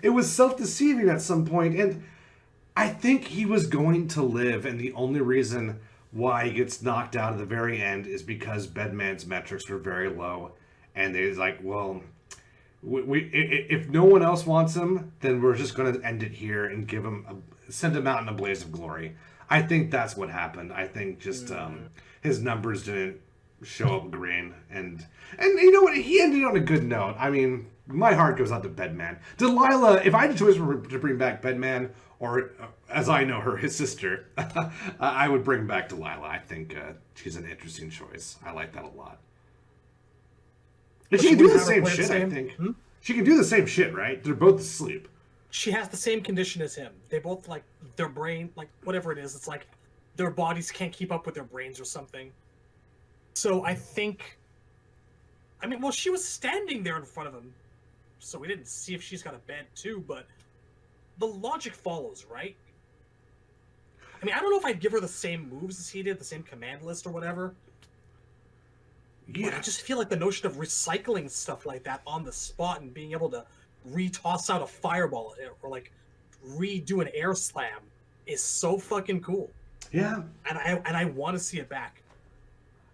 it was self-deceiving at some point, and I think he was going to live, and the only reason why he gets knocked out at the very end is because Bedman's metrics were very low, and they're like, well, if no one else wants him, then we're just going to end it here and send him out in a blaze of glory. I think that's what happened. I think just his numbers didn't show up green, and you know what? He ended on a good note. I mean, my heart goes out to Bedman. Delilah, if I had a choice to bring back Bedman, or as I know her, his sister, I would bring back Delilah. I think she's an interesting choice. I like that a lot. And she can do the same shit, I think. She can do the same shit, right? They're both asleep. She has the same condition as him. They both, like, their brain, like, whatever it is, it's like their bodies can't keep up with their brains or something. So I think... I mean, well, she was standing there in front of him, so we didn't see if she's got a bed too, but the logic follows, right? I mean, I don't know if I'd give her the same moves as he did, the same command list or whatever. Yeah. But I just feel like the notion of recycling stuff like that on the spot and being able to re-toss out a fireball or, like, redo an air slam is so fucking cool. Yeah. And I want to see it back.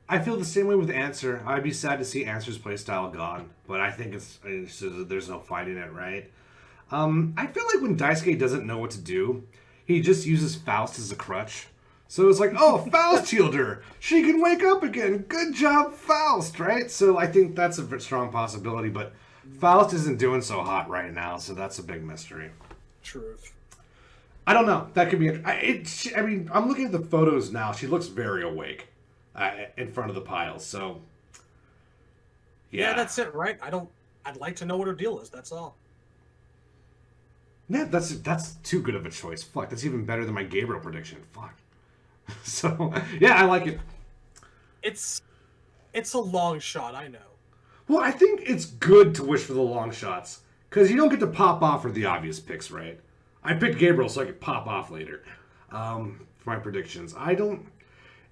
I feel the same way with Answer. I'd be sad to see Answer's playstyle gone, but I think there's no fighting it, right? I feel like when Daisuke doesn't know what to do, he just uses Faust as a crutch. So it's like, oh, Faust healed her. She can wake up again. Good job, Faust, right? So I think that's a strong possibility, but Faust isn't doing so hot right now, so that's a big mystery. Truth. I don't know. That could be. I mean, I'm looking at the photos now. She looks very awake in front of the piles. So, Yeah, that's it, right? I'd like to know what her deal is. That's all. Yeah, that's too good of a choice. Fuck, that's even better than my Gabriel prediction. Fuck. So, yeah, I like it. It's a long shot, I know. Well, I think it's good to wish for the long shots because you don't get to pop off for the obvious picks, right? I picked Gabriel so I could pop off later for my predictions. I don't.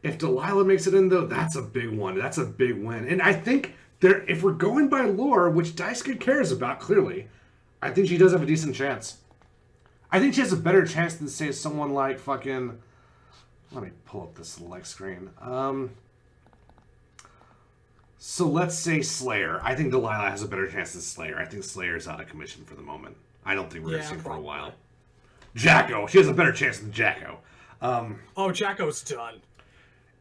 If Delilah makes it in, though, that's a big one. That's a big win. And I think if we're going by lore, which Daisuke cares about, clearly, I think she does have a decent chance. I think she has a better chance than, say, someone like fucking... Let me pull up the select screen. So let's say Slayer. I think Delilah has a better chance than Slayer. I think Slayer's out of commission for the moment. I don't think we're going to see him for a while. Jacko. She has a better chance than Jacko. Oh, Jacko's done.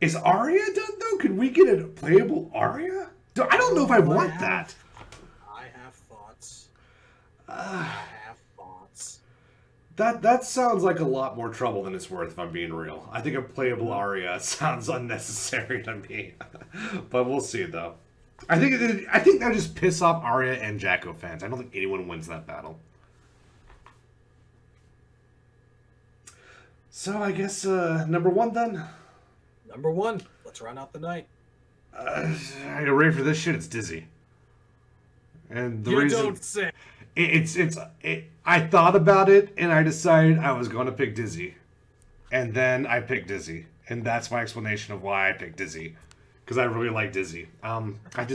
Is Arya done, though? Could we get a playable Arya? I don't know if I want that. I have thoughts. I have thoughts. That sounds like a lot more trouble than it's worth, if I'm being real. I think a playable Arya sounds unnecessary to me. But we'll see, though. I think that would just piss off Arya and Jacko fans. I don't think anyone wins that battle. So I guess number one then. Number one. Let's round out the night. Are you ready for this shit? It's Dizzy. And the you reason don't say. I thought about it and I decided I was going to pick Dizzy, and then I picked Dizzy, and that's my explanation of why I picked Dizzy, because I really like Dizzy. Okay.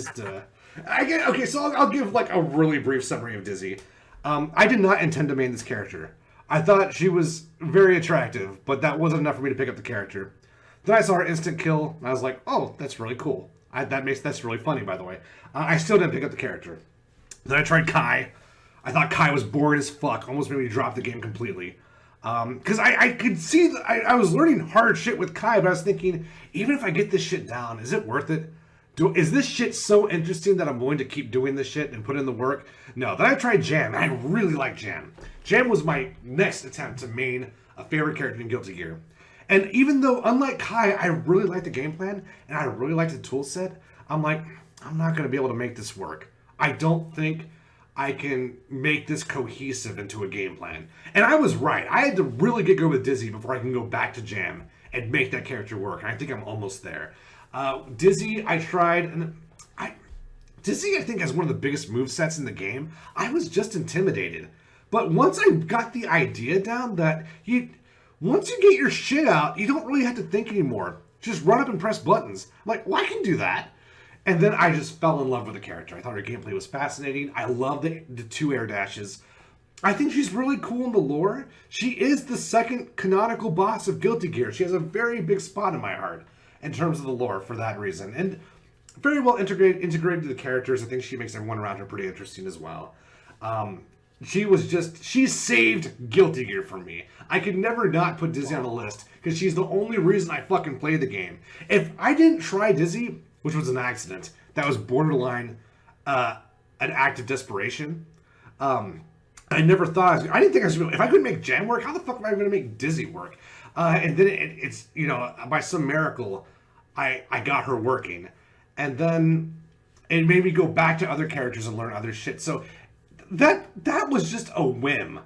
So I'll give like a really brief summary of Dizzy. I did not intend to main this character. I thought she was very attractive, but that wasn't enough for me to pick up the character. Then I saw her instant kill, and I was like, oh, that's really cool. That's really funny, by the way. I still didn't pick up the character. Then I tried Kai. I thought Kai was boring as fuck. Almost made me drop the game completely. Because I could see that I was learning hard shit with Kai, but I was thinking, even if I get this shit down, is it worth it? Is this shit so interesting that I'm willing to keep doing this shit and put in the work? No. Then I tried Jam, and I really like Jam. Jam was my next attempt to main a favorite character in Guilty Gear. And even though, unlike Kai, I really like the game plan, and I really like the tool set, I'm like, I'm not going to be able to make this work. I don't think I can make this cohesive into a game plan. And I was right. I had to really get good with Dizzy before I can go back to Jam and make that character work. And I think I'm almost there. Dizzy, I tried, and Dizzy, I think, has one of the biggest movesets in the game. I was just intimidated. But once I got the idea down that once you get your shit out, you don't really have to think anymore. Just run up and press buttons. I'm like, well, I can do that. And then I just fell in love with the character. I thought her gameplay was fascinating. I love the 2 air dashes. I think she's really cool in the lore. She is the second canonical boss of Guilty Gear. She has a very big spot in my heart in terms of the lore for that reason. And very well integrated to the characters. I think she makes everyone around her pretty interesting as well. She saved Guilty Gear for me. I could never not put Dizzy on the list because she's the only reason I fucking play the game. If I didn't try Dizzy, which was an accident, that was borderline an act of desperation. I never thought I didn't think I was. If I couldn't make Jam work, how the fuck am I going to make Dizzy work? And then it's by some miracle, I got her working, and then it made me go back to other characters and learn other shit. So that was just a whim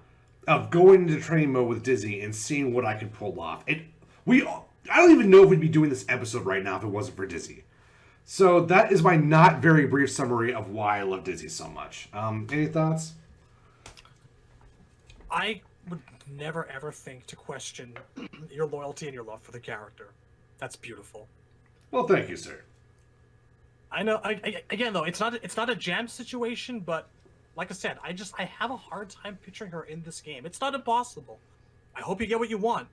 of going into training mode with Dizzy and seeing what I could pull off. I don't even know if we'd be doing this episode right now if it wasn't for Dizzy. So that is my not very brief summary of why I love Dizzy so much. Any thoughts? I would never ever think to question your loyalty and your love for the character. That's beautiful. Well, thank you, sir. I know. Again, though, it's not a Jam situation, but like I said, I have a hard time picturing her in this game. It's not impossible. I hope you get what you want.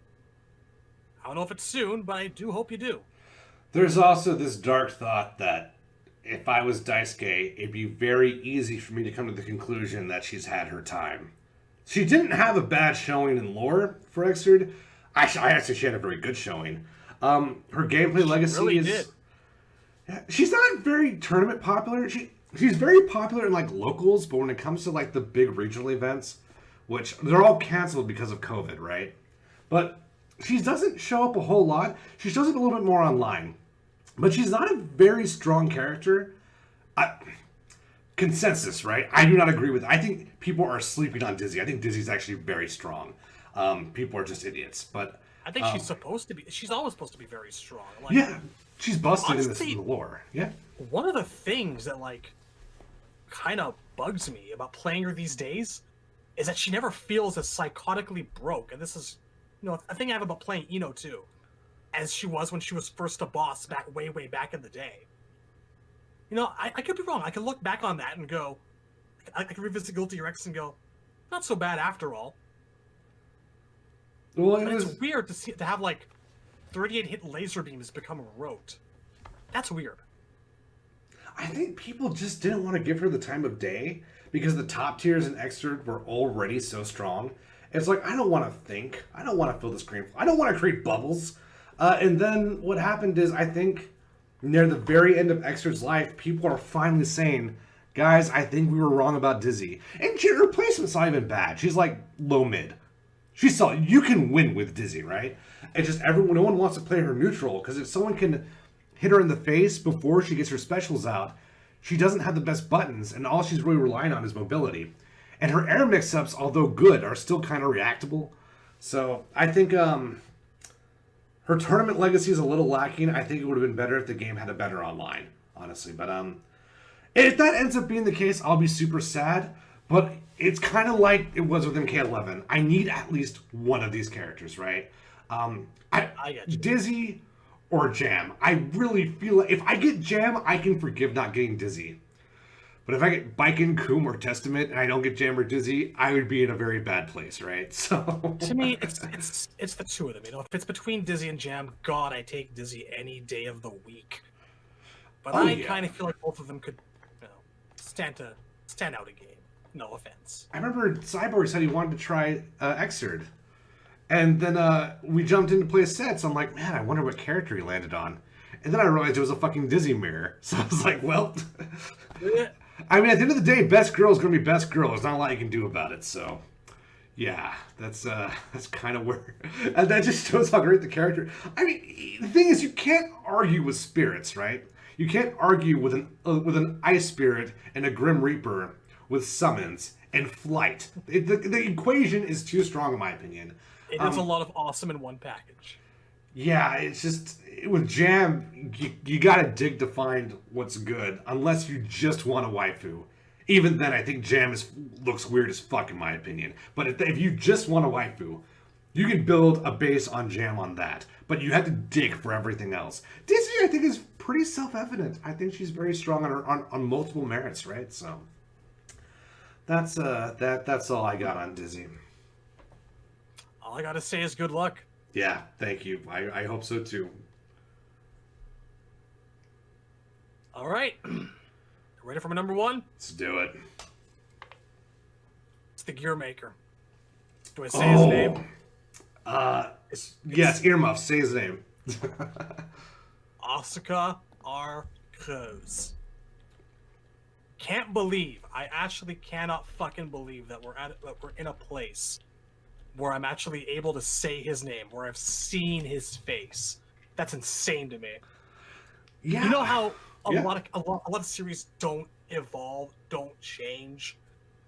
I don't know if it's soon, but I do hope you do. There's also this dark thought that if I was Daisuke, it'd be very easy for me to come to the conclusion that she's had her time. She didn't have a bad showing in lore for Xrd. I actually she had a very good showing. Her gameplay legacy really is. did. Yeah, she's not very tournament popular. She's very popular in like locals, but when it comes to like the big regional events, which they're all canceled because of COVID, right? But she doesn't show up a whole lot. She shows up a little bit more online, but she's not a very strong character. Consensus, right? I do not agree with. I think people are sleeping on Dizzy. I think Dizzy's actually very strong. People are just idiots, but I think she's supposed to be. She's always supposed to be very strong. Like, yeah, she's busted honestly, in the lore. Yeah, one of the things that like kind of bugs me about playing her these days is that she never feels as psychotically broke. And this is, a thing I have about playing Ino too, as she was when she was first a boss back way back in the day. I could be wrong. I could look back on that and go, I could revisit Guilty Rex and go, not so bad after all. well, But it's weird to have like 38 hit laser beams become a rote. That's weird. I think people just didn't want to give her the time of day because the top tiers in Xrd were already so strong. It's like, I don't want to think. I don't want to fill the screen. I don't want to create bubbles. And then what happened is, I think near the very end of Xr's life, people are finally saying, guys, I think we were wrong about Dizzy. And her replacement's not even bad. She's like low mid. She's solid. You can win with Dizzy, right? It's just no one wants to play her neutral, because if someone can hit her in the face before she gets her specials out, she doesn't have the best buttons, and all she's really relying on is mobility. And her air mix-ups, although good, are still kind of reactable. So I think her tournament legacy is a little lacking. I think it would have been better if the game had a better online, honestly. But if that ends up being the case, I'll be super sad. But it's kind of like it was with MK11. I need at least one of these characters, right? I get you. Dizzy or Jam. I really feel like if I get Jam, I can forgive not getting Dizzy. But if I get Biken, Koom, or Testament, and I don't get Jam or Dizzy, I would be in a very bad place, right? So to me, it's the two of them. If it's between Dizzy and Jam, God, I take Dizzy any day of the week. But I kind of feel like both of them could, stand out a game. No offense. I remember Cyborg said he wanted to try Xrd. And then we jumped in to play sets. I'm like, man, I wonder what character he landed on. And then I realized it was a fucking Dizzy mirror. So I was like, well... I mean, at the end of the day, best girl is going to be best girl. There's not a lot you can do about it. So, yeah, that's kind of where... And that just shows how great the character... I mean, the thing is, you can't argue with spirits, right? You can't argue with an Ice Spirit and a Grim Reaper with summons and flight. The equation is too strong, in my opinion. It is a lot of awesome in one package. Yeah, it's just with Jam, you gotta dig to find what's good, unless you just want a waifu. Even then, I think Jam looks weird as fuck, in my opinion. But if you just want a waifu, you can build a base on Jam on that. But you have to dig for everything else. Dizzy, I think, is pretty self-evident. I think she's very strong on multiple merits, right? So that's all I got on Dizzy. All I gotta say is good luck. Yeah, thank you. I hope so too. All right. Ready for my number one? Let's do it. It's the Gear Maker. Do I say his name? Yes, earmuffs. Say his name. Asuka R. Kroos. I actually cannot fucking believe that we're in a place where I'm actually able to say his name, where I've seen his face. That's insane to me. Yeah. You know how a lot of series don't evolve, don't change.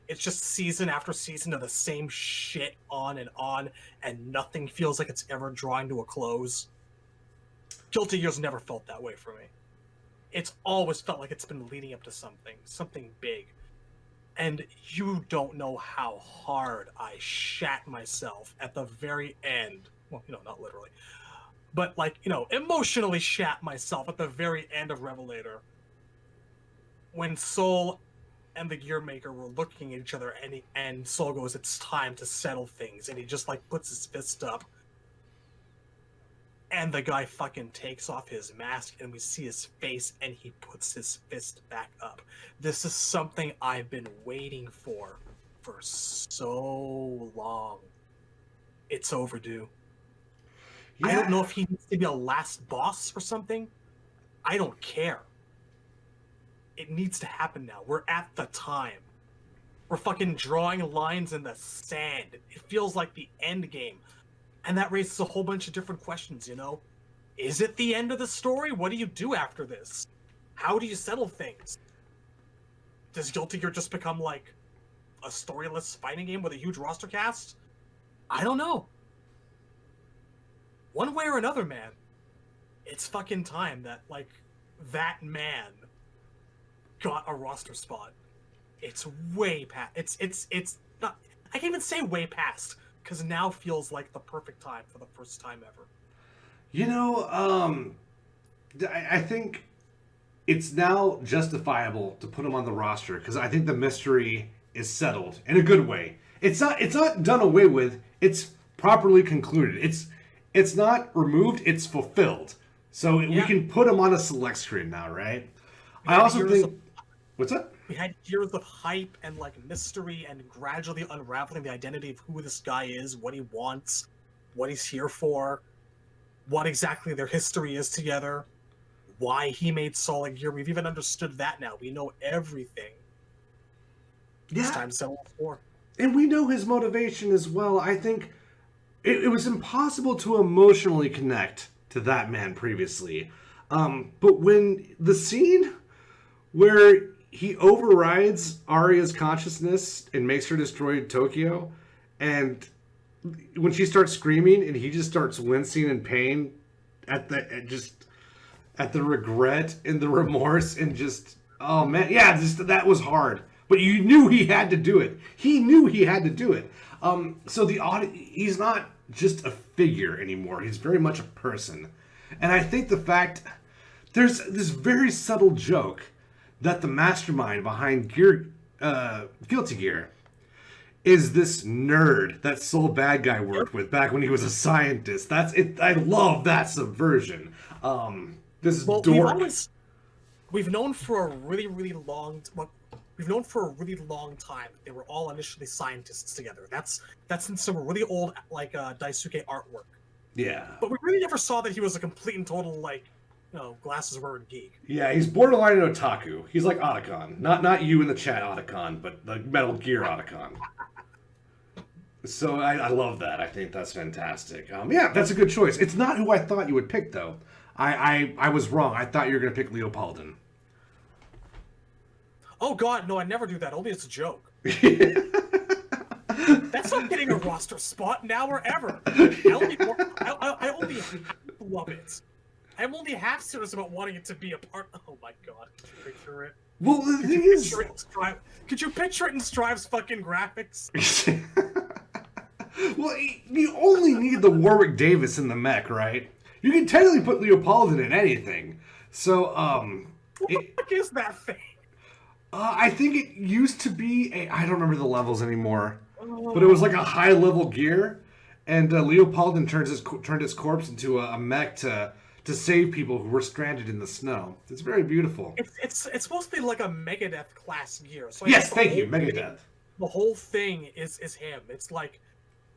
It's just season after season of the same shit on, and nothing feels like it's ever drawing to a close. Guilty Gear's never felt that way for me. It's always felt like it's been leading up to something big. And you don't know how hard I shat myself at the very end. Well, not literally. But, emotionally shat myself at the very end of Revelator. When Soul and the Gear Maker were looking at each other, and Soul goes, it's time to settle things. And he just, puts his fist up. And the guy fucking takes off his mask, and we see his face, and he puts his fist back up. This is something I've been waiting for so long. It's overdue. I don't Yeah. know if he needs to be a last boss or something. I don't care. It needs to happen now. We're at the time. We're fucking drawing lines in the sand. It feels like the end game. And that raises a whole bunch of different questions, you know? Is it the end of the story? What do you do after this? How do you settle things? Does Guilty Gear just become like a storyless fighting game with a huge roster cast? I don't know. One way or another, man, it's fucking time that, like, that man got a roster spot. It's way past. It's not. I can't even say way past because now feels like the perfect time for the first time ever. You know, I think it's now justifiable to put him on the roster because I think the mystery is settled in a good way. It's not done away with. It's properly concluded. It's not removed. It's fulfilled. So we can put him on a select screen now, right? I also think. What's that? We had years of hype and like mystery and gradually unraveling the identity of who this guy is, what he wants, what he's here for, what exactly their history is together, why he made Solid Gear. We've even understood that now. We know everything. Yeah. It's time to settle the score. And we know his motivation as well. I think it was impossible to emotionally connect to that man previously. But when the scene where he overrides Arya's consciousness and makes her destroy Tokyo, and when she starts screaming and he just starts wincing in pain at the regret and the remorse and just, oh man, yeah, that was hard. But you knew he had to do it. He knew he had to do it. So he's not just a figure anymore. He's very much a person. And I think the fact there's this very subtle joke that the mastermind behind Guilty Gear is this nerd that Soul Bad Guy worked with back when he was a scientist. That's it. I love that subversion. This dork. We've known for a really, really long. We've known for a really long time that they were all initially scientists together. That's in some really old like Daisuke artwork. Yeah. But we really never saw that he was a complete and total like, glasses wearing geek. Yeah, he's borderline an otaku. He's like Otacon. Not you in the chat, Otacon, but the Metal Gear Otacon. So I love that. I think that's fantastic. Yeah, that's a good choice. It's not who I thought you would pick, though. I was wrong. I thought you were going to pick Leopoldin. Oh god, no, I never do that. Only it's a joke. That's not getting a roster spot now or ever. I only love it. I'm only half serious about wanting it to be a part. Oh my god, could you picture it? Well, the thing is, could you picture it in Strive's fucking graphics? Well, you only need the Warwick Davis in the mech, right? You can technically put Leopoldin in anything. So, what the fuck is that thing? I think it used to be I don't remember the levels anymore, but it was like a high level gear, and Leopoldin turned his corpse into a mech to save people who were stranded in the snow. It's very beautiful. It's supposed to be like a Megadeth class gear. So yes, thank you, Megadeth. The whole thing is him. It's like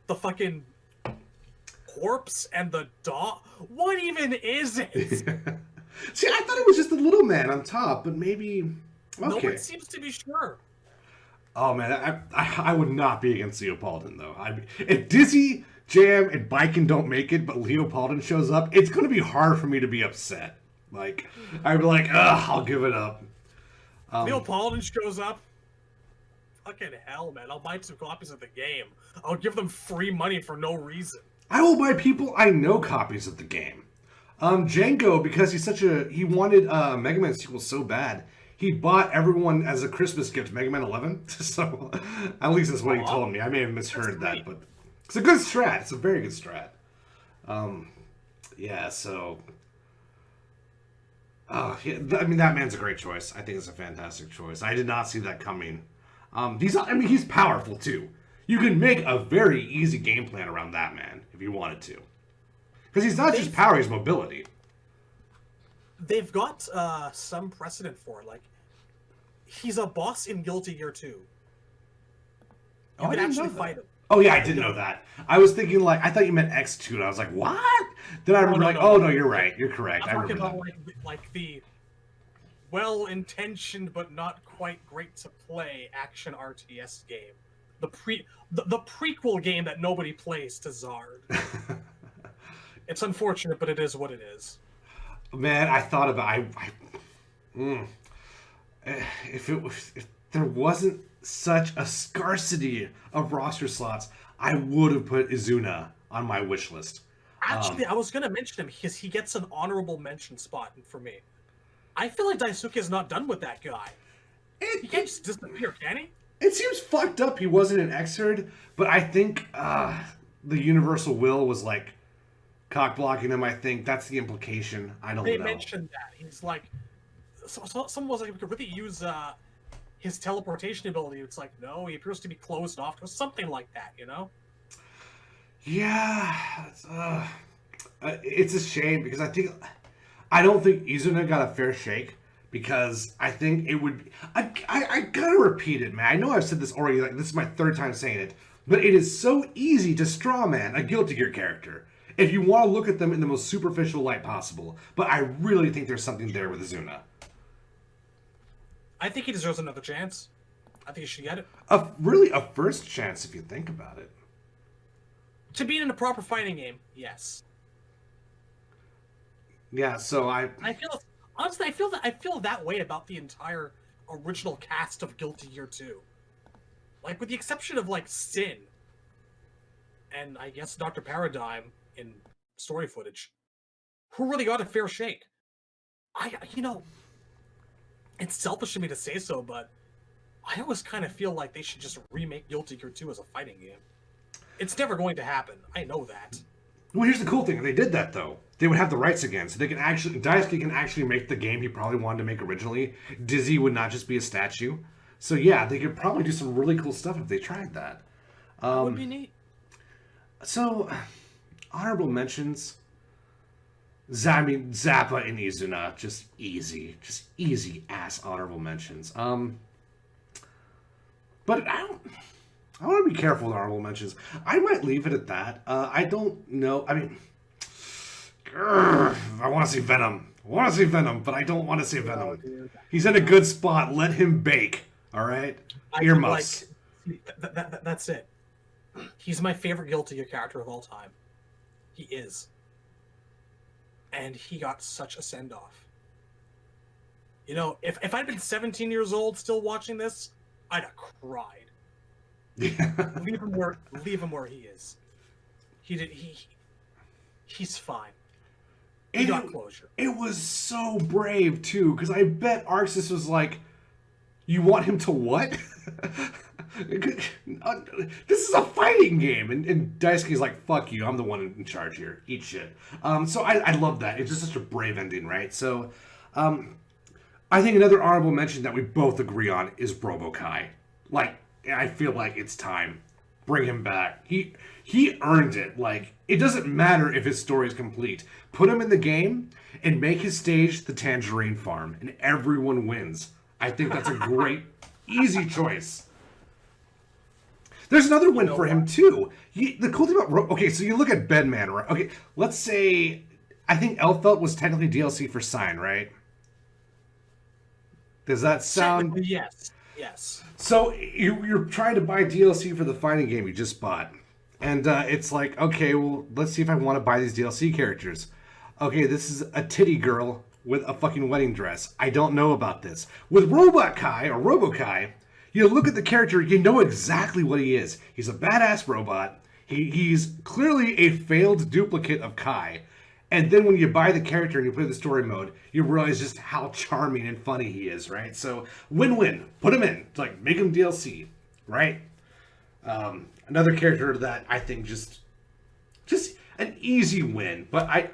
the fucking corpse and the dog. What even is it? See, I thought it was just a little man on top, but maybe. Okay. No one seems to be sure. Oh man, I would not be against Leopoldin though. If Dizzy, Jam, and Biken don't make it, but Leopoldin shows up, it's going to be hard for me to be upset. Like, I'd be like, ugh, I'll give it up. Leopoldin shows up. Fucking hell, man! I'll buy 2 copies of the game. I'll give them free money for no reason. I will buy people I know copies of the game. Django, because he wanted Mega Man sequel so bad. He bought everyone as a Christmas gift Mega Man 11. So, at least that's what he told me. I may have misheard that, but it's a good strat. It's a very good strat. Yeah, so... yeah, I mean, that man's a great choice. I think it's a fantastic choice. I did not see that coming. He's powerful, too. You can make a very easy game plan around that man, if you wanted to. Because he's not just power, he's mobility. They've got some precedent for it. Like, he's a boss in Guilty Gear 2. You can actually fight him. Oh yeah, I didn't know that. I was thinking I thought you meant X2, and I was like, what? Then I Oh remember no, no, oh no. no, you're right. You're correct. I'm I talking remember about that. like the well-intentioned but not quite great to play action RTS game. The prequel game that nobody plays to Zard. It's unfortunate, but it is what it is. Man, I thought about mm, if there wasn't such a scarcity of roster slots, I would have put Izuna on my wish list. Actually, I was gonna mention him because he gets an honorable mention spot for me. I feel like Daisuke is not done with that guy. He can't just disappear, can he? It seems fucked up he wasn't an Xrd, but I think the Universal Will was cock blocking him. I think that's the implication. I don't They know. mentioned that. He's like, someone was like, we could really use his teleportation ability. It's like, no, he appears to be closed off or something like that, you know? Yeah, it's a shame because I don't think Izuna got a fair shake because I think it would. I gotta repeat it, man. I know I've said this already. This is my third time saying it, but it is so easy to straw man a Guilty Gear character if you want to look at them in the most superficial light possible. But I really think there's something there with Izuna. I think he deserves another chance. I think he should get it. Really a first chance if you think about it. To be in a proper fighting game, yes. Yeah, so I feel honestly, I feel that way about the entire original cast of Guilty Gear 2. Like with the exception of Sin and I guess Dr. Paradigm in story footage, who really got a fair shake. It's selfish of me to say so, but I always kind of feel like they should just remake Guilty Gear 2 as a fighting game. It's never going to happen. I know that. Well, here's the cool thing. If they did that, though, they would have the rights again. So they can actually... Daisuke can actually make the game he probably wanted to make originally. Dizzy would not just be a statue. So, yeah, they could probably do some really cool stuff if they tried that. That would be neat. So, honorable mentions. Zappa and Izuna. Just easy. Just easy-ass honorable mentions. But I want to be careful with honorable mentions. I might leave it at that. I don't know. I mean, I want to see Venom. But I don't want to see Venom. Dude. He's in a good spot. Let him bake. All right? Earmuffs. That's it. He's my favorite Guilty Gear character of all time. He is. And he got such a send-off. You know, if I'd been 17 years old still watching this, I'd have cried. Yeah. Leave him where he is. He's fine. He got closure. It was so brave too, because I bet Arxis was like, "You want him to what?" This is a fighting game, and Daisuke's like, "Fuck you! I'm the one in charge here. Eat shit." So I love that. It's just such a brave ending, right? So, I think another honorable mention that we both agree on is Robokai. I feel like it's time. Bring him back. He earned it. It doesn't matter if his story is complete. Put him in the game and make his stage the Tangerine Farm, and everyone wins. I think that's a great, easy choice. There's another win for him, too. The cool thing about... Okay, so you look at Bedman, right? Okay, let's say... I think Elfelt was technically DLC for Sign, right? Does that sound... Yes. So you're trying to buy DLC for the fighting game you just bought. And it's like, okay, well, let's see if I want to buy these DLC characters. Okay, this is a titty girl with a fucking wedding dress. I don't know about this. With Robot Kai, or Robokai, you look at the character, you know exactly what he is. He's a badass robot. He's clearly a failed duplicate of Kai. And then when you buy the character and you play the story mode, you realize just how charming and funny he is, right? So, win-win. Put him in. Make him DLC, right? Another character that I think just an easy win. But I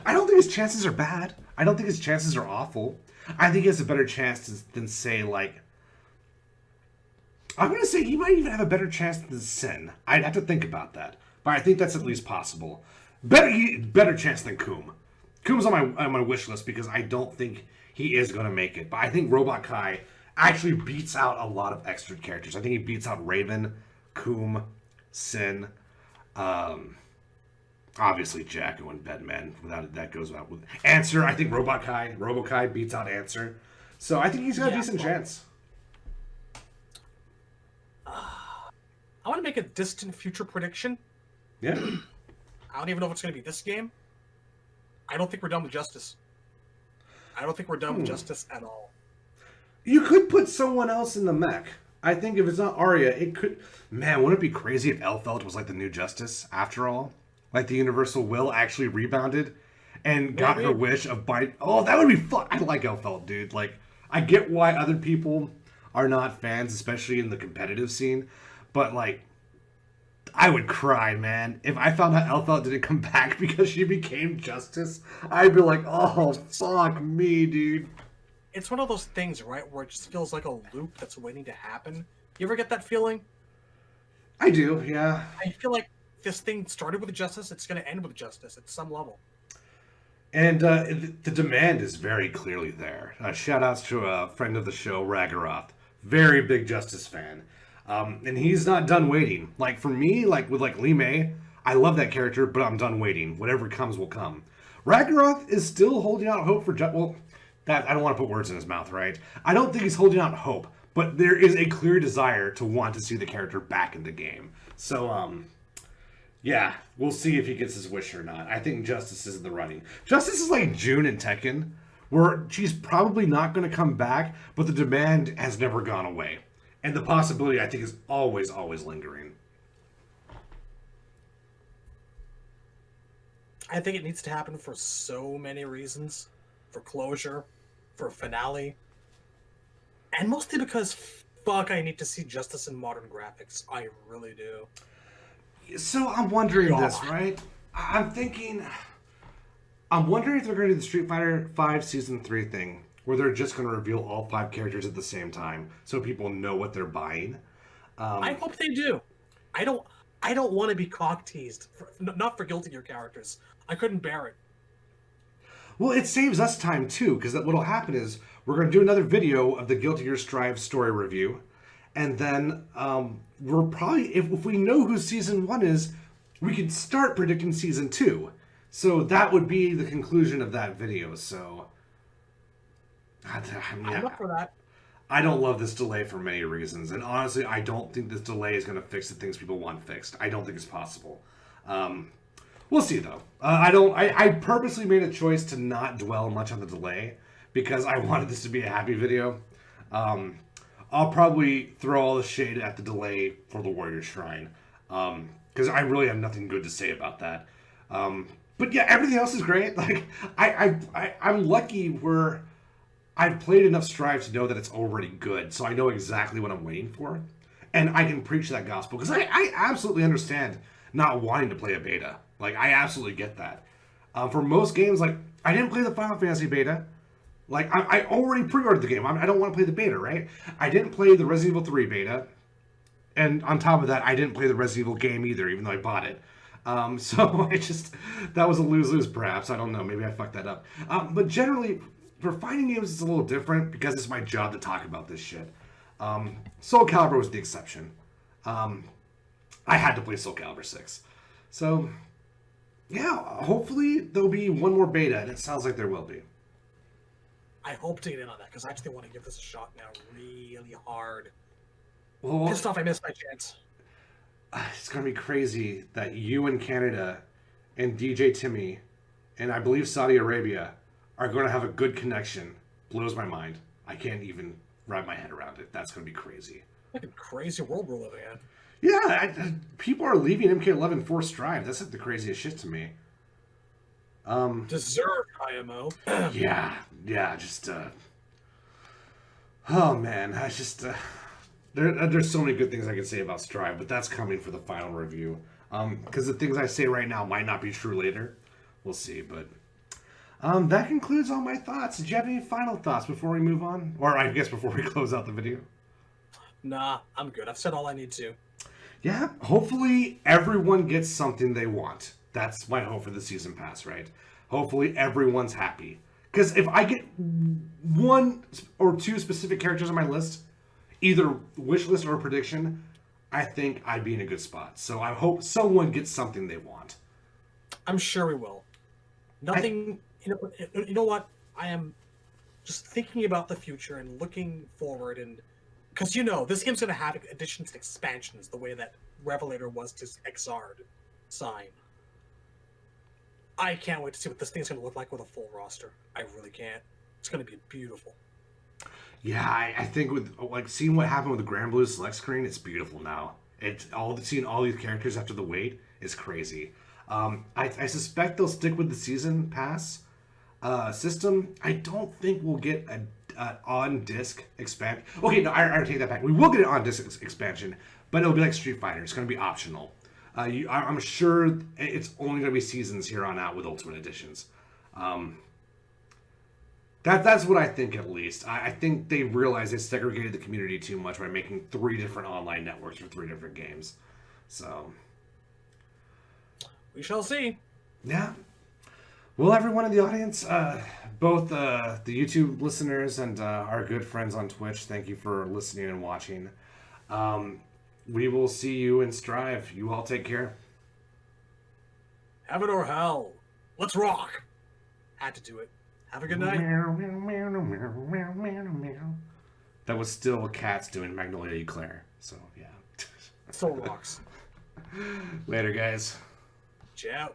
don't think his chances are bad. I don't think his chances are awful. I think he has a better chance than say, I'm going to say he might even have a better chance than Sin. I'd have to think about that. But I think that's at least possible. Better chance than Coom. Coom's on my wish list because I don't think he is going to make it. But I think Robot Kai actually beats out a lot of extra characters. I think he beats out Raven, Coom, Sin, obviously Jacko and Bedman. Without it, that goes out with Answer. I think Robokai beats out Answer. So I think he's got a decent chance. I want to make a distant future prediction. Yeah. I don't even know if it's going to be this game. I don't think we're done with Justice. I don't think we're done with Justice at all. You could put someone else in the mech. I think if it's not Arya, it could... Man, wouldn't it be crazy if Elfeld was like the new Justice, after all? Like the Universal Will actually rebounded and got her wish of bite... Oh, that would be fun! I like Elfeld, dude. Like, I get why other people are not fans, especially in the competitive scene. But, like, I would cry, man. If I found out Elfeld didn't come back because she became Justice, I'd be like, oh, fuck me, dude. It's one of those things, right, where it just feels like a loop that's waiting to happen. You ever get that feeling? I do, yeah. I feel like this thing started with Justice, it's going to end with Justice at some level. And the demand is very clearly there. Shout outs to a friend of the show, Ragaroth. Very big Justice fan. And he's not done waiting. Like, for me, like with Lee May, I love that character, but I'm done waiting. Whatever comes will come. Ragaroth is still holding out hope for... Well, that I don't want to put words in his mouth, right? I don't think he's holding out hope, but there is a clear desire to want to see the character back in the game. So, yeah, we'll see if he gets his wish or not. I think Justice is in the running. Justice is like June in Tekken, where she's probably not going to come back, but the demand has never gone away. And the possibility, I think, is always, always lingering. I think it needs to happen for so many reasons. For closure, for a finale. And mostly because, fuck, I need to see Justice in modern graphics. I really do. So I'm wondering this, right? I'm wondering if they're going to do the Street Fighter V Season 3 thing, where they're just going to reveal all 5 characters at the same time, so people know what they're buying. I hope they do. I don't want to be cock teased. Not for Guilty Gear characters. I couldn't bear it. Well, it saves us time too, because what'll happen is we're going to do another video of the Guilty Gear Strive story review, and then we're probably, if we know who Season 1 is, we could start predicting Season 2. So that would be the conclusion of that video, so... I'm up for that. I don't love this delay for many reasons, and honestly, I don't think this delay is going to fix the things people want fixed. I don't think it's possible. We'll see, though. I purposely made a choice to not dwell much on the delay, because I wanted this to be a happy video. I'll probably throw all the shade at the delay for the Warrior Shrine, because I really have nothing good to say about that. But yeah, everything else is great. Like, I'm lucky where I've played enough Strive to know that it's already good, so I know exactly what I'm waiting for, and I can preach that gospel, because I absolutely understand not wanting to play a beta. Like, I absolutely get that. For most games, like, I didn't play the Final Fantasy beta. Like, I already pre-ordered the game. I don't want to play the beta, right? I didn't play the Resident Evil 3 beta. And on top of that, I didn't play the Resident Evil game either, even though I bought it. So, that was a lose-lose, perhaps. I don't know. Maybe I fucked that up. But generally, for fighting games, it's a little different, because it's my job to talk about this shit. Soul Calibur was the exception. I had to play Soul Calibur 6. So... yeah, hopefully there'll be one more beta, and it sounds like there will be. I hope to get in on that, because I actually want to give this a shot now really hard. Well, pissed off I missed my chance. It's going to be crazy that you in Canada and DJ Timmy and I believe Saudi Arabia are going to have a good connection. Blows my mind. I can't even wrap my head around it. That's going to be crazy. Fucking crazy world we're living in. Yeah, people are leaving MK11 for Strive. That's like the craziest shit to me. Deserved IMO. yeah, just oh man, there's so many good things I can say about Strive, but that's coming for the final review. Because the things I say right now might not be true later. We'll see, but that concludes all my thoughts. Did you have any final thoughts before we move on? Or I guess before we close out the video? Nah, I'm good. I've said all I need to. Yeah, hopefully everyone gets something they want. That's my hope for the season pass, right? Hopefully everyone's happy. Because if I get 1 or 2 specific characters on my list, either wish list or prediction, I think I'd be in a good spot. So I hope someone gets something they want. I'm sure we will. Nothing. You know what? I am just thinking about the future and looking forward, and because this game's gonna have additions and expansions the way that Revelator was to Exard sign. I can't wait to see what this thing's gonna look like with a full roster. I really can't. It's gonna be beautiful. Yeah, I think with like seeing what happened with the Grand Blue select screen, it's beautiful now. Seeing all these characters after the wait is crazy. I suspect they'll stick with the season pass system. I don't think we'll get a on disc expansion. Okay, no, I take that back. We will get an on disc expansion, but it'll be like Street Fighter. It's going to be optional. I'm sure it's only going to be seasons here on out with Ultimate Editions. That's what I think, at least. I think they realized they segregated the community too much by making 3 different online networks for 3 different games. So we shall see. Yeah. Well, everyone in the audience, both the YouTube listeners and our good friends on Twitch, thank you for listening and watching. We will see you in Strive. You all take care. Heaven or hell. Let's rock. Had to do it. Have a good night. That was still cats doing Magnolia Eclair. So, yeah. Still rocks. Later, guys. Ciao.